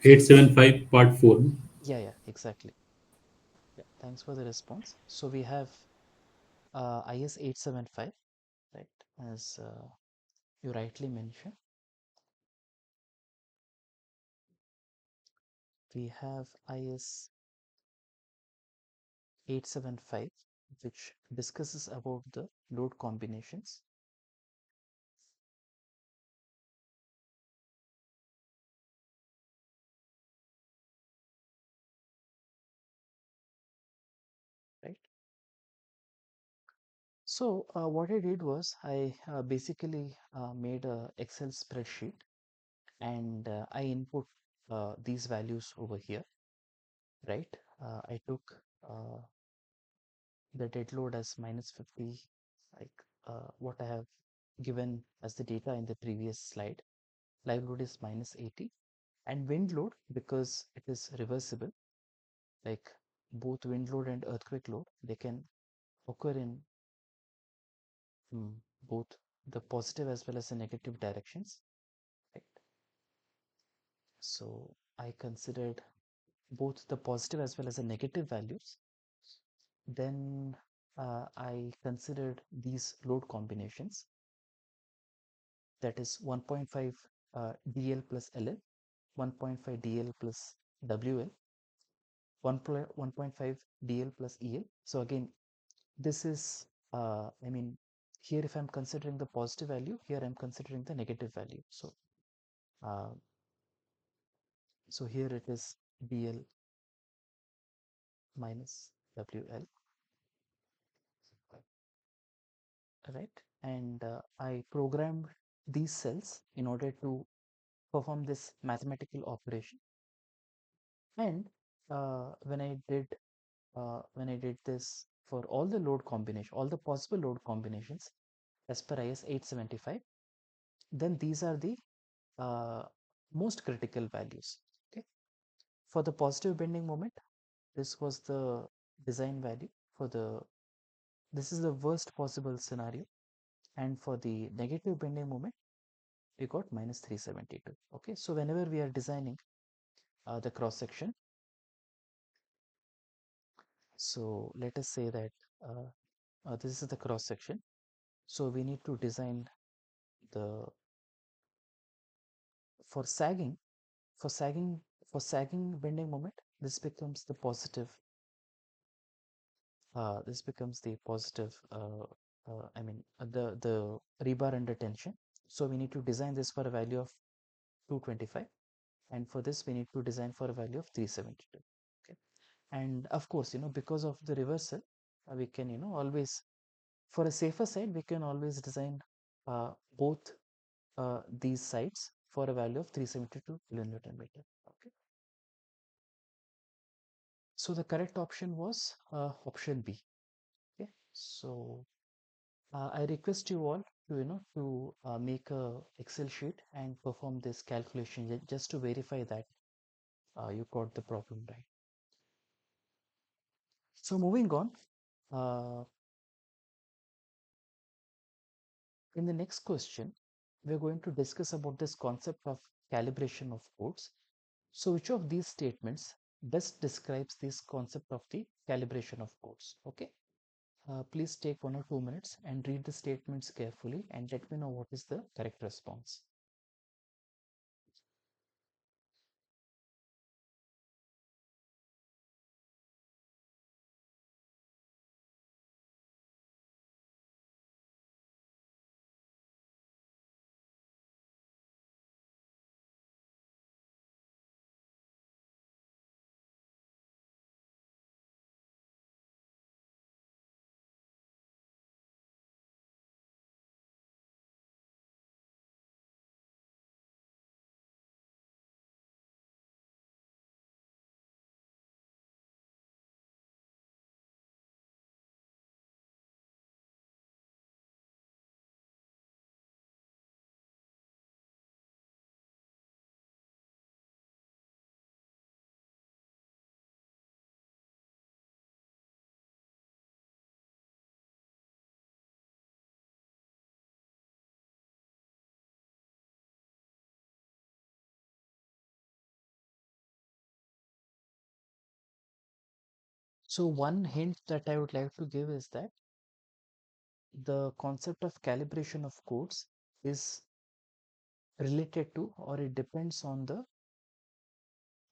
875 part 4. Yeah, exactly. Yeah, thanks for the response. So we have IS 875, right, as you rightly mentioned. We have IS 875, which discusses about the load combinations. Right. So what I did was I basically made a Excel spreadsheet, and I input these values over here, right? I took the dead load as -50, like what I have given as the data in the previous slide. Live load is -80, and wind load, because it is reversible, like both wind load and earthquake load, they can occur in both the positive as well as the negative directions, right? So I considered both the positive as well as the negative values. Then I considered these load combinations, that is 1.5 DL plus LL, 1.5 DL plus WL, 1.5 DL plus EL. So again, this is, I mean, here if I'm considering the positive value, here I'm considering the negative value. Uh, so here it is DL minus WL, right? And I programmed these cells in order to perform this mathematical operation. And when I did this for all the load combination, all the possible load combinations as per IS 875, then these are the uh, most critical values. Okay, for the positive bending moment, this was the design value for the. This is the worst possible scenario, and for the negative bending moment, we got -372. Okay, so whenever we are designing the cross section, so let us say that this is the cross section. So we need to design the for sagging for sagging for sagging bending moment. This becomes the positive. This becomes the positive. The rebar under tension. So we need to design this for a value of 225, and for this we need to design for a value of 372. Okay, and of course, because of the reversal, we can always, for a safer side, we can always design both these sides for a value of 372 kilonewton meter. Okay, so the correct option was option B. Okay, so I request you all to make a Excel sheet and perform this calculation just to verify that you got the problem right. So moving on, uh, in the next question, we're going to discuss about this concept of calibration of codes. So which of these statements best describes this concept of the calibration of codes? Okay. Please take 1 or 2 minutes and read the statements carefully and let me know what is the correct response. So one hint that I would like to give is that the concept of calibration of codes is related to, or it depends on, the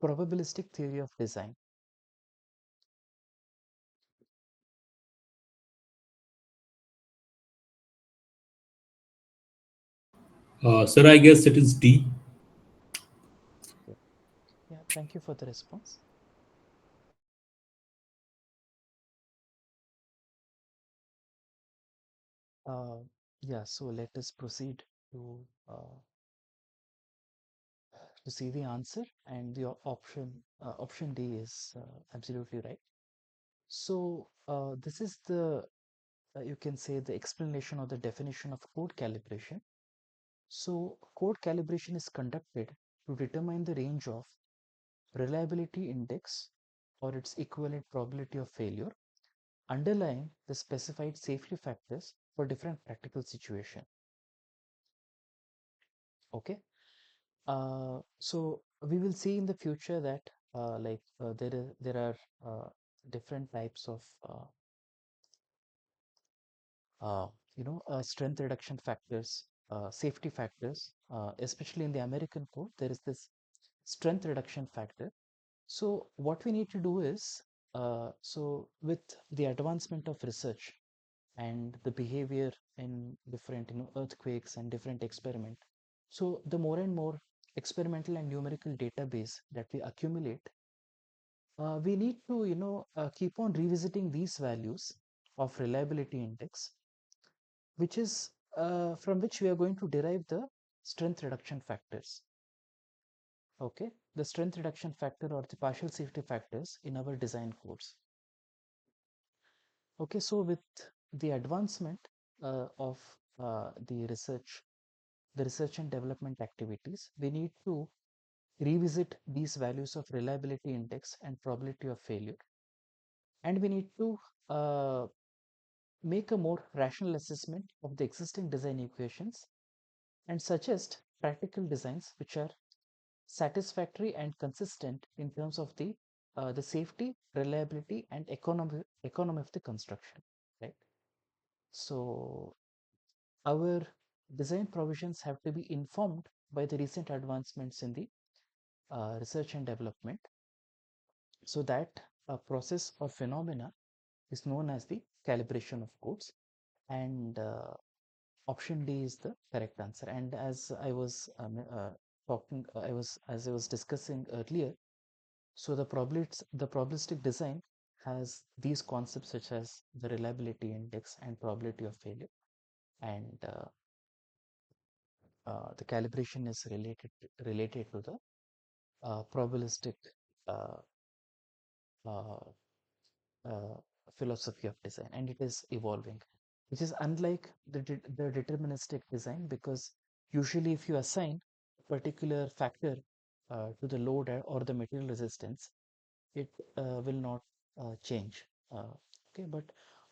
probabilistic theory of design. Sir, I guess it is D. Yeah, yeah, thank you for the response. Uh, yeah, so let us proceed to see the answer, and the option D is absolutely right. So this is the you can say the explanation or the definition of code calibration. So code calibration is conducted to determine the range of reliability index or its equivalent probability of failure underlying the specified safety factors for different practical situation. Okay. So we will see in the future that there are different types of uh, strength reduction factors, safety factors, especially in the American code, there is this strength reduction factor. So what we need to do is, so with the advancement of research and the behavior in different, earthquakes and different experiment. So the more and more experimental and numerical database that we accumulate, we need to, keep on revisiting these values of reliability index, which is from which we are going to derive the strength reduction factors. Okay, the strength reduction factor or the partial safety factors in our design codes. Okay, so with the advancement of the research and development activities, we need to revisit these values of reliability index and probability of failure, and we need to uh, make a more rational assessment of the existing design equations and suggest practical designs which are satisfactory and consistent in terms of the safety, reliability, and economy of the construction. Right. So our design provisions have to be informed by the recent advancements in the research and development, so that a process or phenomena is known as the calibration of codes, and option D is the correct answer. And as I was talking, as I was discussing earlier, so the probabilistic design has these concepts such as the reliability index and probability of failure, and the calibration is related to the probabilistic uh, uh, uh, philosophy of design, and it is evolving. which is unlike the deterministic design, because usually if you assign a particular factor to the load or the material resistance, it will not change. Okay, but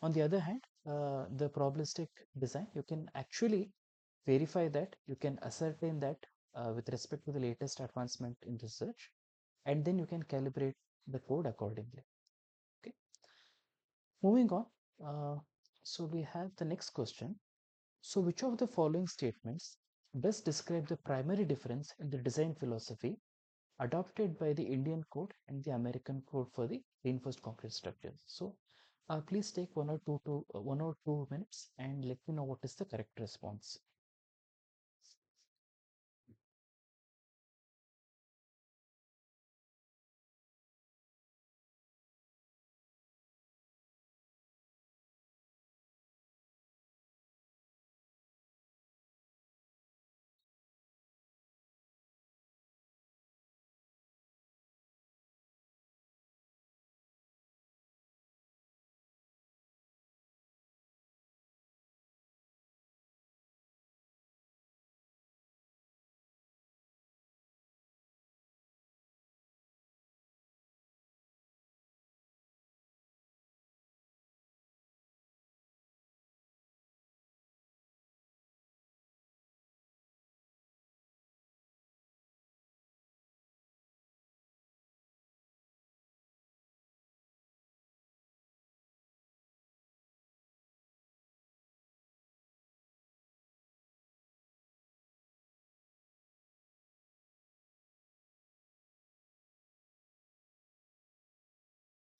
on the other hand, the probabilistic design, you can actually verify that, you can ascertain that with respect to the latest advancement in research, and then you can calibrate the code accordingly. Okay, moving on. So we have the next question. So which of the following statements best describe the primary difference in the design philosophy adopted by the Indian code and the American code for the reinforced concrete structures? So please take 1 or 2 minutes and let me know what is the correct response.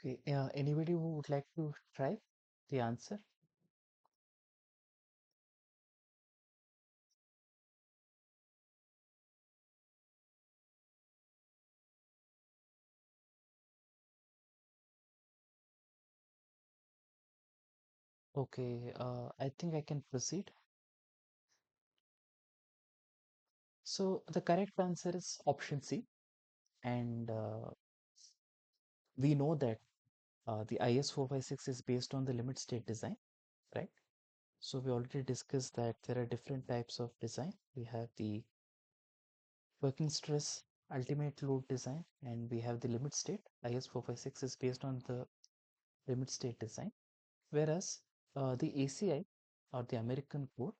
Okay, anybody who would like to try the answer? Okay, I think I can proceed. So the correct answer is option C, and we know that the IS 456 is based on the limit state design, right? So we already discussed that there are different types of design. We have the working stress ultimate load design, and we have the limit state. IS 456 is based on the limit state design, whereas the ACI, or the American code,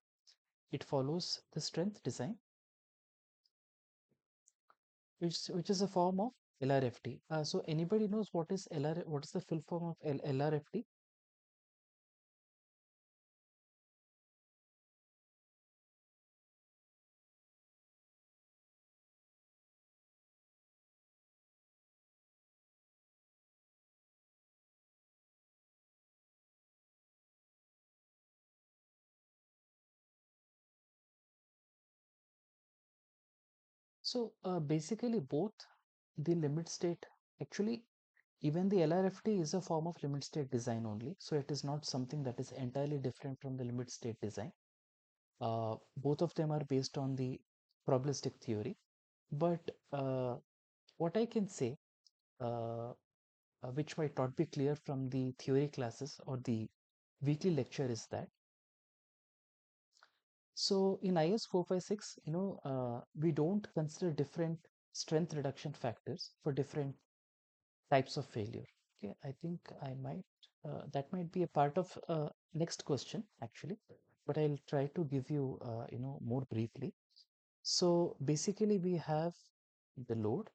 it follows the strength design, which is a form of LRFT. So anybody knows what is LR? What is the full form of LRFT? So basically, both the limit state, actually, even the LRFT is a form of limit state design only. So it is not something that is entirely different from the limit state design. Both of them are based on the probabilistic theory. But what I can say, uh, which might not be clear from the theory classes or the weekly lecture, is that, so in IS 456, we don't consider different strength reduction factors for different types of failure. Okay, I think that might be a part of next question actually, but I'll try to give you, more briefly. So basically we have the load,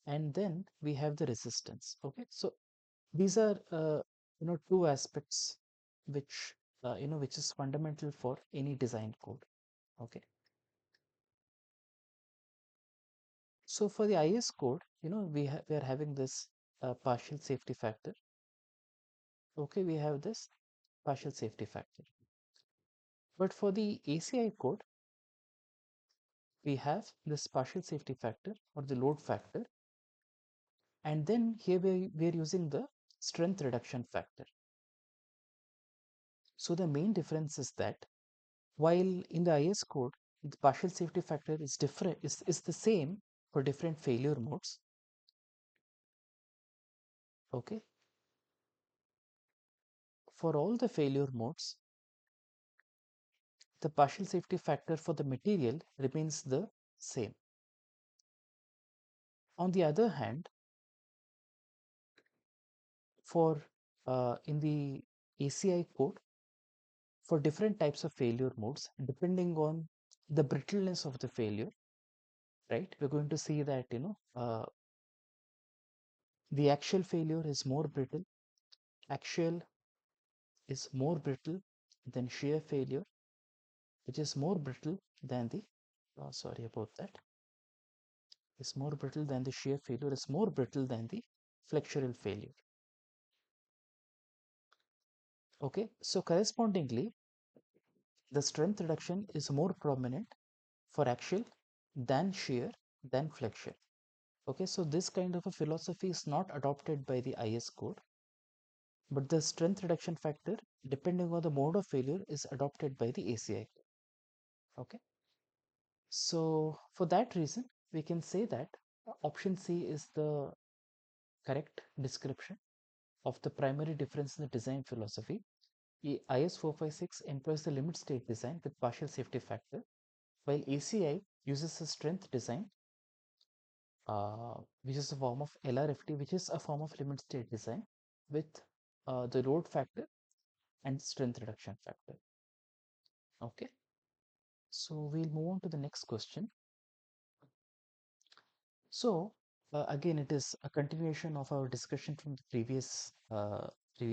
and then we have the resistance. Okay, so these are, two aspects which, which is fundamental for any design code. Okay, so for the IS code, we are having this partial safety factor. Okay, we have this partial safety factor. But for the ACI code, we have this partial safety factor or the load factor, and then here we are using the strength reduction factor. So the main difference is that while in the IS code, the partial safety factor is different, is the same for different failure modes. Okay. for all the failure modes, the partial safety factor for the material remains the same. On the other hand, for in the ACI code, for different types of failure modes, depending on the brittleness of the failure, right? We're going to see that, the axial failure is more brittle. Axial is more brittle than shear failure, which is more brittle than the, sorry about that, is more brittle than the shear failure, is more brittle than the flexural failure. Okay, so correspondingly, the strength reduction is more prominent for axial than shear than flexure. Okay, so this kind of a philosophy is not adopted by the IS code, but the strength reduction factor, depending on the mode of failure, is adopted by the ACI code. Okay, so for that reason, we can say that option C is the correct description of the primary difference in the design philosophy. IS 456 employs the limit state design with partial safety factor, while ACI uses a strength design, which is a form of LRFT, which is a form of limit state design with the load factor and strength reduction factor. Okay, so we'll move on to the next question. So again, it is a continuation of our discussion from the previous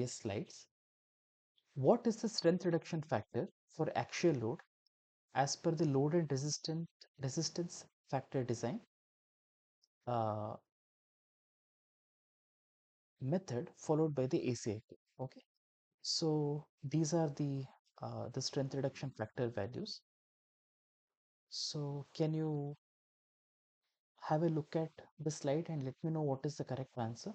slides. What is the strength reduction factor for axial load as per the load and resistance factor design method followed by the ACI? Okay, so these are the strength reduction factor values. So can you have a look at the slide and let me know what is the correct answer?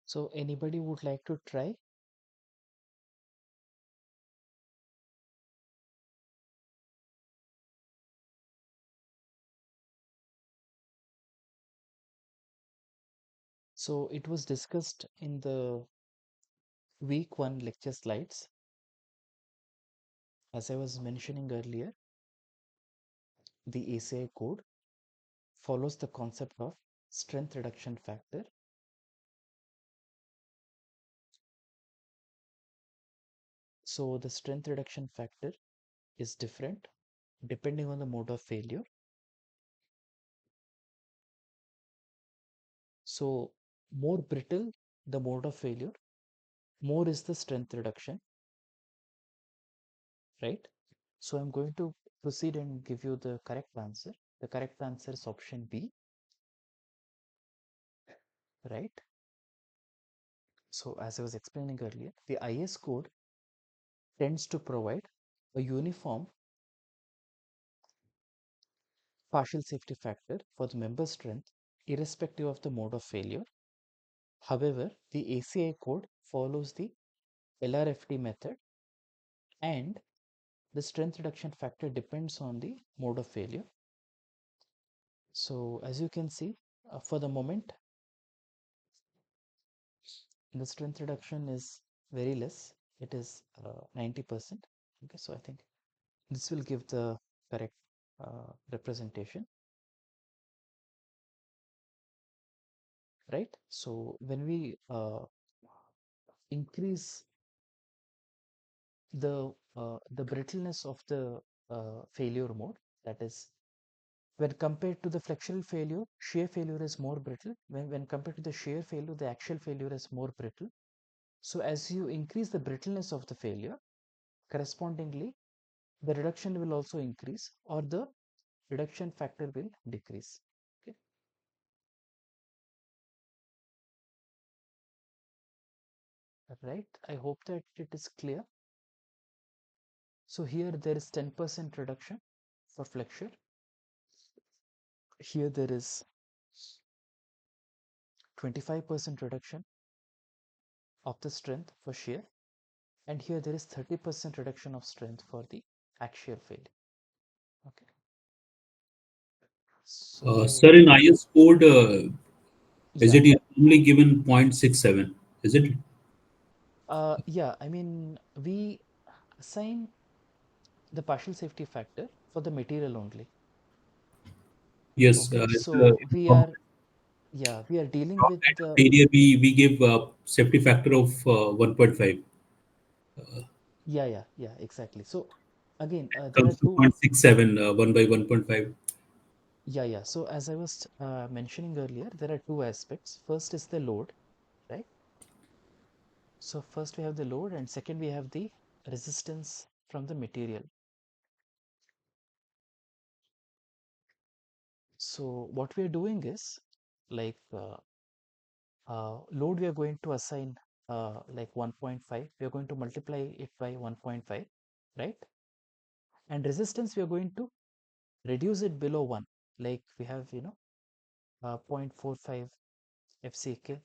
So anybody would like to try? So it was discussed in the week 1 lecture slides. As I was mentioning earlier, the ACI code follows the concept of strength reduction factor. So the strength reduction factor is different depending on the mode of failure. So more brittle the mode of failure, more is the strength reduction, right? So I'm going to proceed and give you the correct answer. The correct answer is option B, right? So as I was explaining earlier, the IS code tends to provide a uniform partial safety factor for the member strength irrespective of the mode of failure. However, the ACI code follows the LRFT method and the strength reduction factor depends on the mode of failure. So as you can see, for the moment, the strength reduction is very less. It is 90%. Okay, so I think this will give the correct representation, right? So when we increase the brittleness of the failure mode, that is, when compared to the flexural failure, shear failure is more brittle. When compared to the shear failure, the axial failure is more brittle. So as you increase the brittleness of the failure, correspondingly, the reduction will also increase or the reduction factor will decrease. Okay. right? I hope that it is clear. So here there is 10% reduction for flexure. Here there is 25% reduction of the strength for shear, and here there is 30% reduction of strength for the axial failure. Okay. Sir, So in IS code, is yeah, it only given 0.67? Is it? yeah, I mean, we assign the partial safety factor for the material only. Yes. Okay, It's, so we from are, yeah, we are dealing from with that the, failure, we give safety factor of 1.5. yeah, exactly. So again, there are Comes to two, 0.67, 1 by 1.5. yeah. So as I was mentioning earlier, there are two aspects. First is the load, right? So first we have the load, and second we have the resistance from the material. So what we are doing is, like, load we are going to assign like 1.5, we are going to multiply it by 1.5, right? And resistance we are going to reduce it below 1, like we have, 0.45 FCK,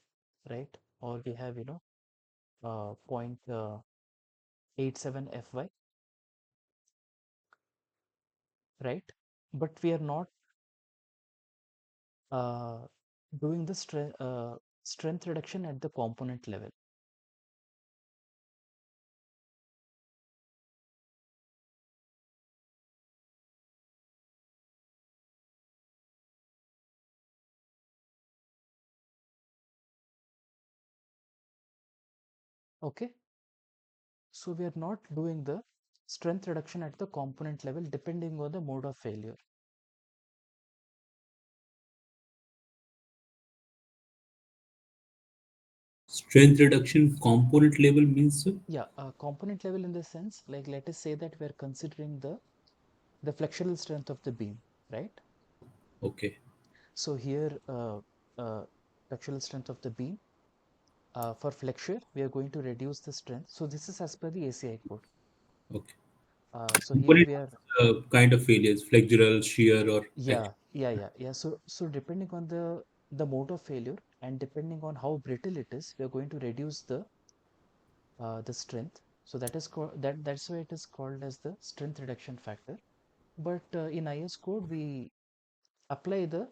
right? Or we have, 0.87 FY, right? But we are not uh, doing the strength reduction at the component level. Okay, so we are not doing the strength reduction at the component level depending on the mode of failure. Strength reduction component level means, sir? Yeah, component level in the sense, like let us say that we are considering the flexural strength of the beam, right? Okay. So here, flexural strength of the beam, for flexure, we are going to reduce the strength. So this is as per the ACI code. Okay. So here Component we are, kind of failures, flexural, shear, or yeah, yeah. So depending on the mode of failure and depending on how brittle it is, we are going to reduce the strength. So that is called that's why it is called as the strength reduction factor. But in IS code, we apply the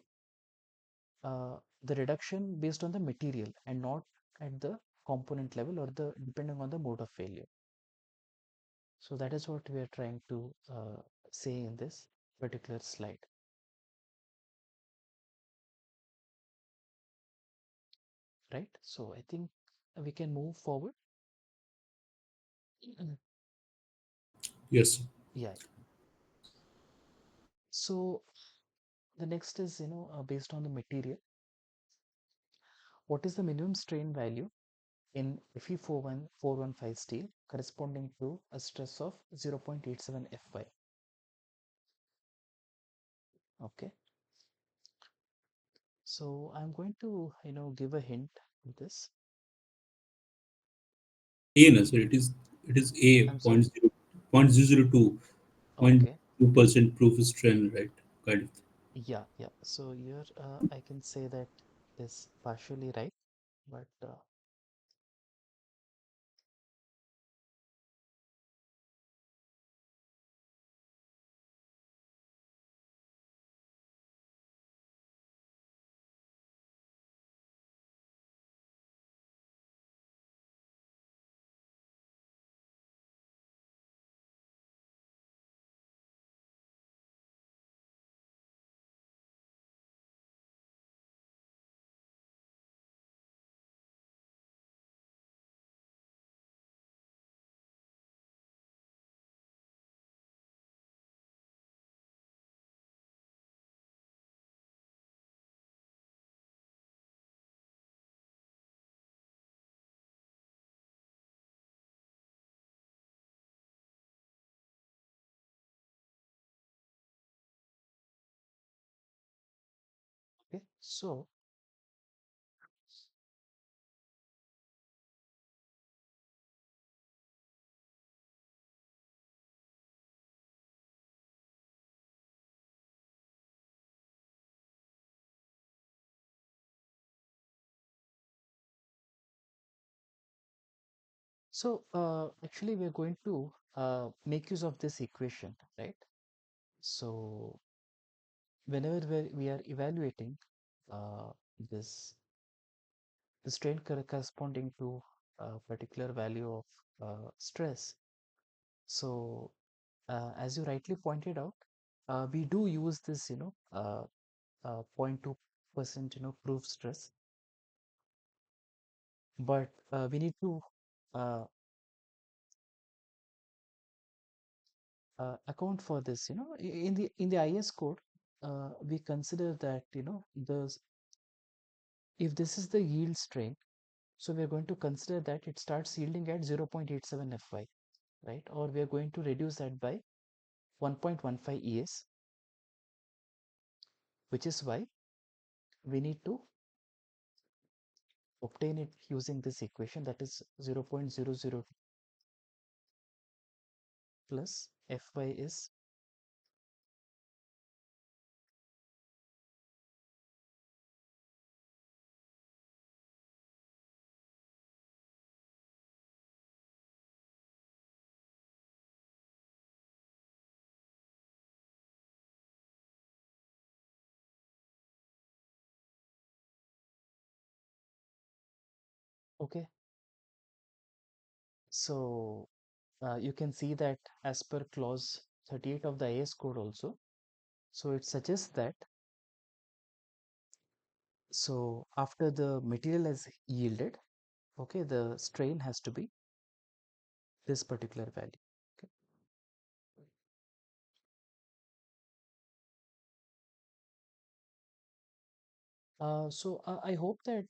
reduction based on the material and not at the component level or the depending on the mode of failure. So that is what we are trying to say in this particular slide, right? So I think we can move forward. yes. Yeah. So the next is, based on the material, what is the minimum strain value in Fe41415 steel corresponding to a stress of 0.87 Fy. Okay, so I'm going to give a hint with this. A, no, sir. It is A I'm point sorry. zero point zero zero two point Okay, 2% proof strength, right? Kind of. yeah. So here I can say that it is partially right, but okay. So So actually, we're going to make use of this equation, right? So whenever we are evaluating uh, this the strain corresponding to a particular value of stress. So as you rightly pointed out, we do use this, 0.2%, proof stress, but we need to uh, account for this, in the IS code, we consider that, if this is the yield strain, so we're going to consider that it starts yielding at 0.87 Fy, right? Or we are going to reduce that by 1.15 ES, which is why we need to obtain it using this equation, that is 0.002 plus Fy is okay. So you can see that as per clause 38 of the IS code also, so it suggests that, so after the material has yielded, okay, the strain has to be this particular value. Okay. I hope that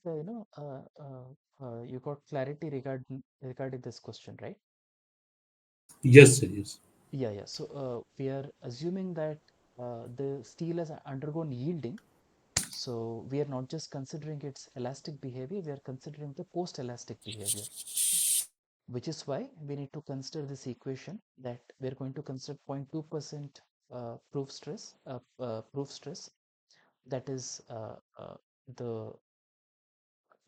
you got clarity regarding this question, right? Yes, sir. Yes. Yeah. So we are assuming that the steel has undergone yielding. So we are not just considering its elastic behavior, we are considering the post-elastic behavior, which is why we need to consider this equation, that we are going to consider 0.2% proof stress, that is the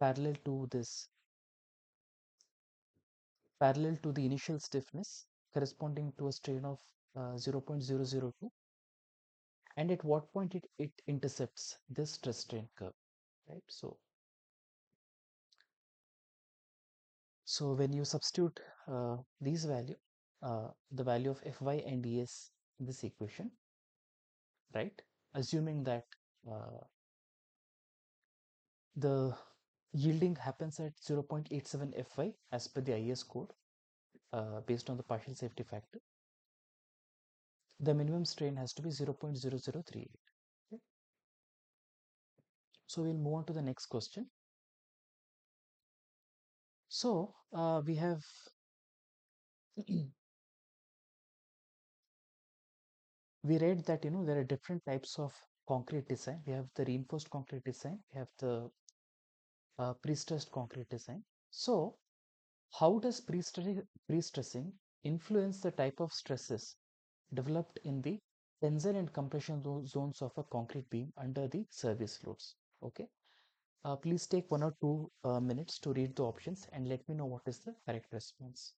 parallel to this parallel to the initial stiffness corresponding to a strain of 0.002, and at what point it intercepts this stress strain curve, right? So when you substitute these value, the value of Fy and Es in this equation, right? Assuming that the yielding happens at 0.87 Fy as per the IS code, based on the partial safety factor, the minimum strain has to be 0.0038. Okay? So we'll move on to the next question. So we have we read that there are different types of concrete design. We have the reinforced concrete design, we have the pre-stressed concrete design. So how does pre-stressing influence the type of stresses developed in the tensile and compression zones of a concrete beam under the service loads? Okay. Please take 1 or 2 minutes to read the options and let me know what is the correct response.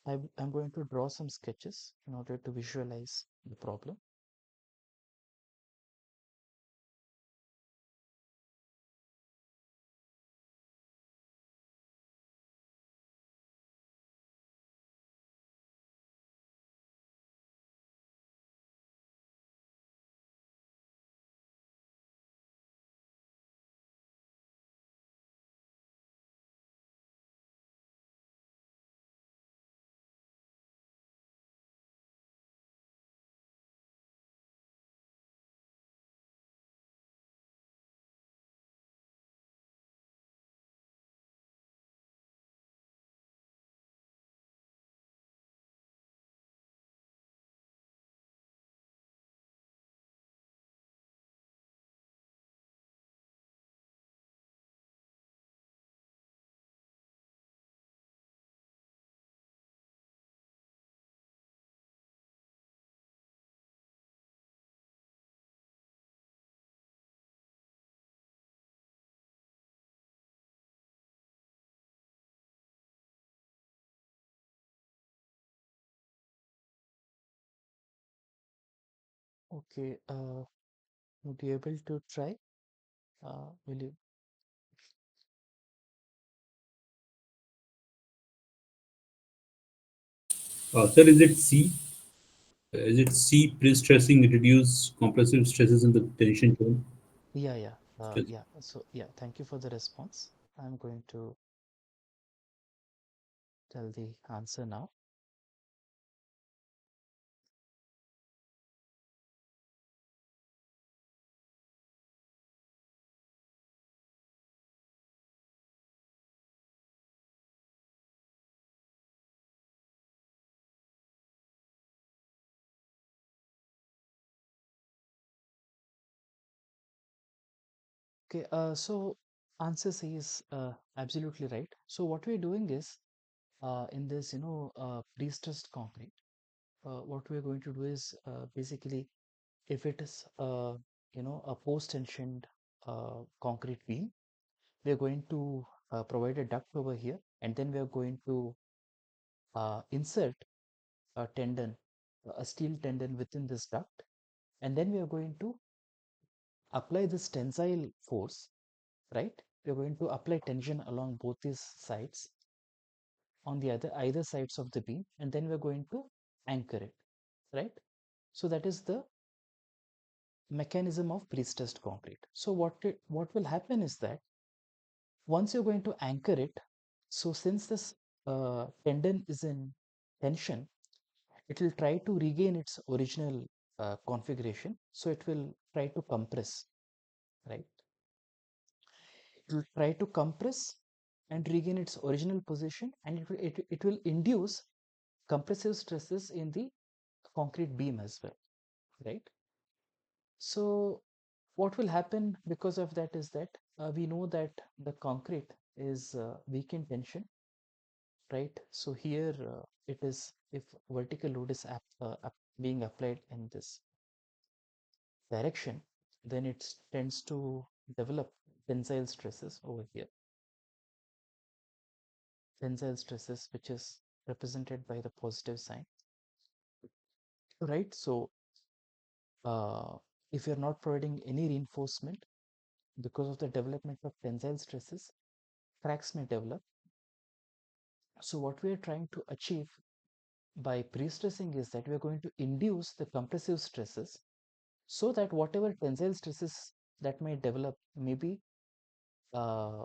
I'm going to draw some sketches in order to visualize the problem. Okay, would you able to try? Will you? Sir, is it C? Is it C, pre-stressing reduce compressive stresses in the tension zone? Yeah, yeah, Yes. yeah. So yeah, thank you for the response. I'm going to tell the answer now. Okay, so answer C is absolutely right. So what we're doing is in this, pre-stressed concrete, what we're going to do is basically if it is, a post-tensioned concrete beam, we're going to provide a duct over here, and then we're going to insert a tendon, a steel tendon within this duct, and then we are going to apply this tensile force, right? We're going to apply tension along both these sides on the either sides of the beam, and then we're going to anchor it, right? So that is the mechanism of pre-stressed concrete. So what will happen is that once you're going to anchor it, so since this tendon is in tension, it will try to regain its original configuration. So it will try to compress, right? It will try to compress and regain its original position, and it will induce compressive stresses in the concrete beam as well, right? So what will happen because of that is that we know that the concrete is weak in tension, right? So here it is, if vertical load is being applied in this direction, then it tends to develop tensile stresses over here. Tensile stresses, which is represented by the positive sign, right? So uh, if you're not providing any reinforcement because of the development of tensile stresses, cracks may develop. So what we are trying to achieve by pre-stressing is that we are going to induce the compressive stresses so that whatever tensile stresses that may develop may be uh,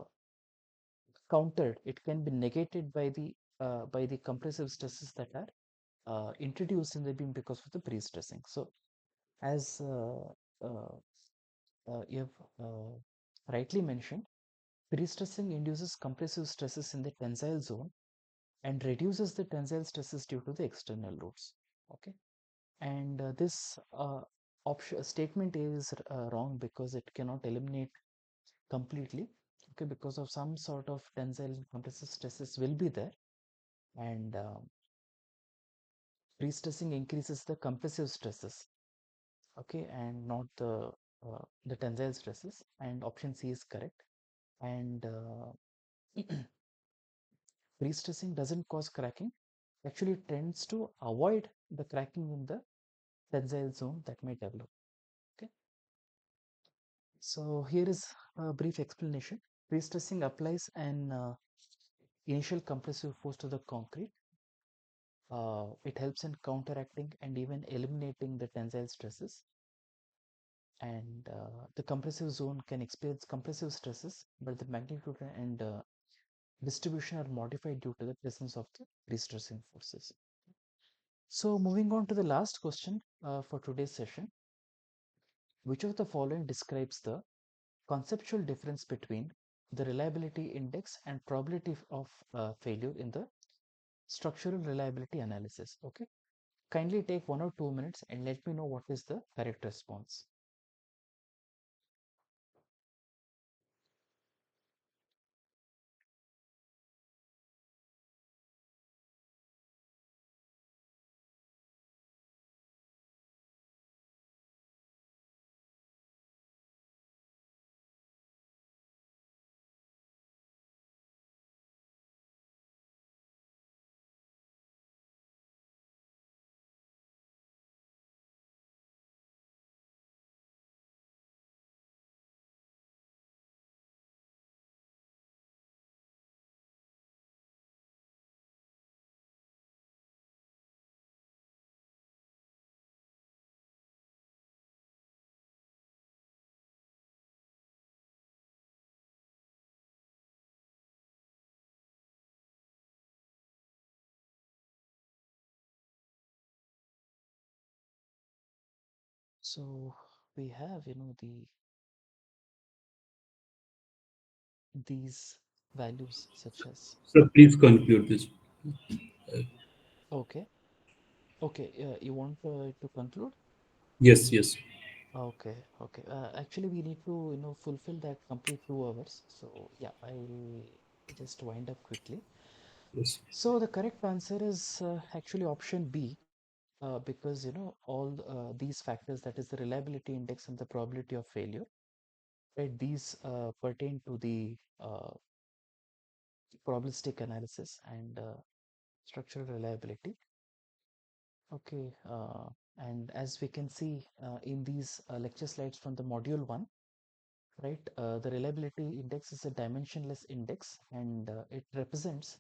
countered. It can be negated by the compressive stresses that are introduced in the beam because of the pre-stressing. So as uh, you have rightly mentioned, pre-stressing induces compressive stresses in the tensile zone and reduces the tensile stresses due to the external loads. Okay, and this option statement is wrong because it cannot eliminate completely. Okay, because of some sort of tensile and compressive stresses will be there, and pre-stressing increases the compressive stresses. Okay, and not the tensile stresses. And option C is correct. And pre-stressing doesn't cause cracking. Actually, it tends to avoid the cracking in the tensile zone that may develop. Okay, so here is a brief explanation. Pre-stressing applies an initial compressive force to the concrete. It helps in counteracting and even eliminating the tensile stresses. And the compressive zone can experience compressive stresses, but the magnitude and distribution are modified due to the presence of the pre-stressing forces. So moving on to the last question for today's session, which of the following describes the conceptual difference between the reliability index and probability of failure in the structural reliability analysis? Okay, kindly take 1 or 2 minutes and let me know what is the correct response. So we have, these values such as, So please conclude this. okay, okay, you want to conclude? Yes, yes, Okay, okay. Actually, we need to, fulfill that complete 2 hours. So yeah, I'll just wind up quickly. yes, So the correct answer is actually option B, because all these factors, that is the reliability index and the probability of failure, right? These pertain to the probabilistic analysis and structural reliability. Okay, and as we can see in these lecture slides from the module one, right? The reliability index is a dimensionless index, and it represents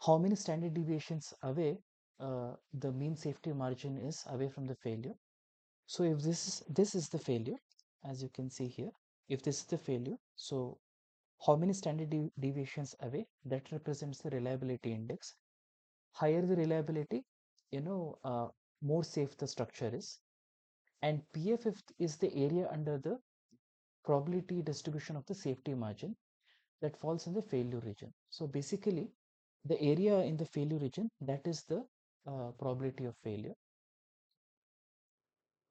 how many standard deviations away the mean safety margin is away from the failure. So if this is the failure, as you can see here, if this is the failure, so how many standard deviations away, that represents the reliability index. Higher the reliability, more safe the structure is. And PF is the area under the probability distribution of the safety margin that falls in the failure region. So basically, the area in the failure region, that is the probability of failure.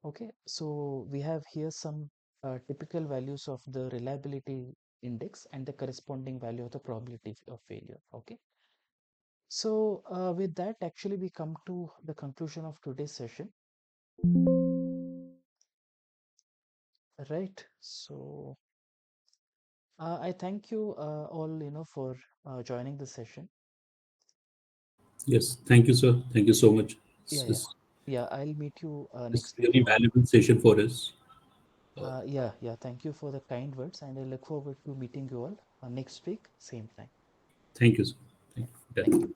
Okay, so we have here some typical values of the reliability index and the corresponding value of the probability of failure. Okay, so with that, actually, we come to the conclusion of today's session. Right. So I thank you all, for joining the session. yes. Thank you, sir. Thank you so much. Yeah, This yeah, is yeah. I'll meet you this is next week really again. valuable session for us. Yeah, yeah. Thank you for the kind words, and I look forward to meeting you all next week, same time. Thank you, sir. Thank you. Thank you. Done.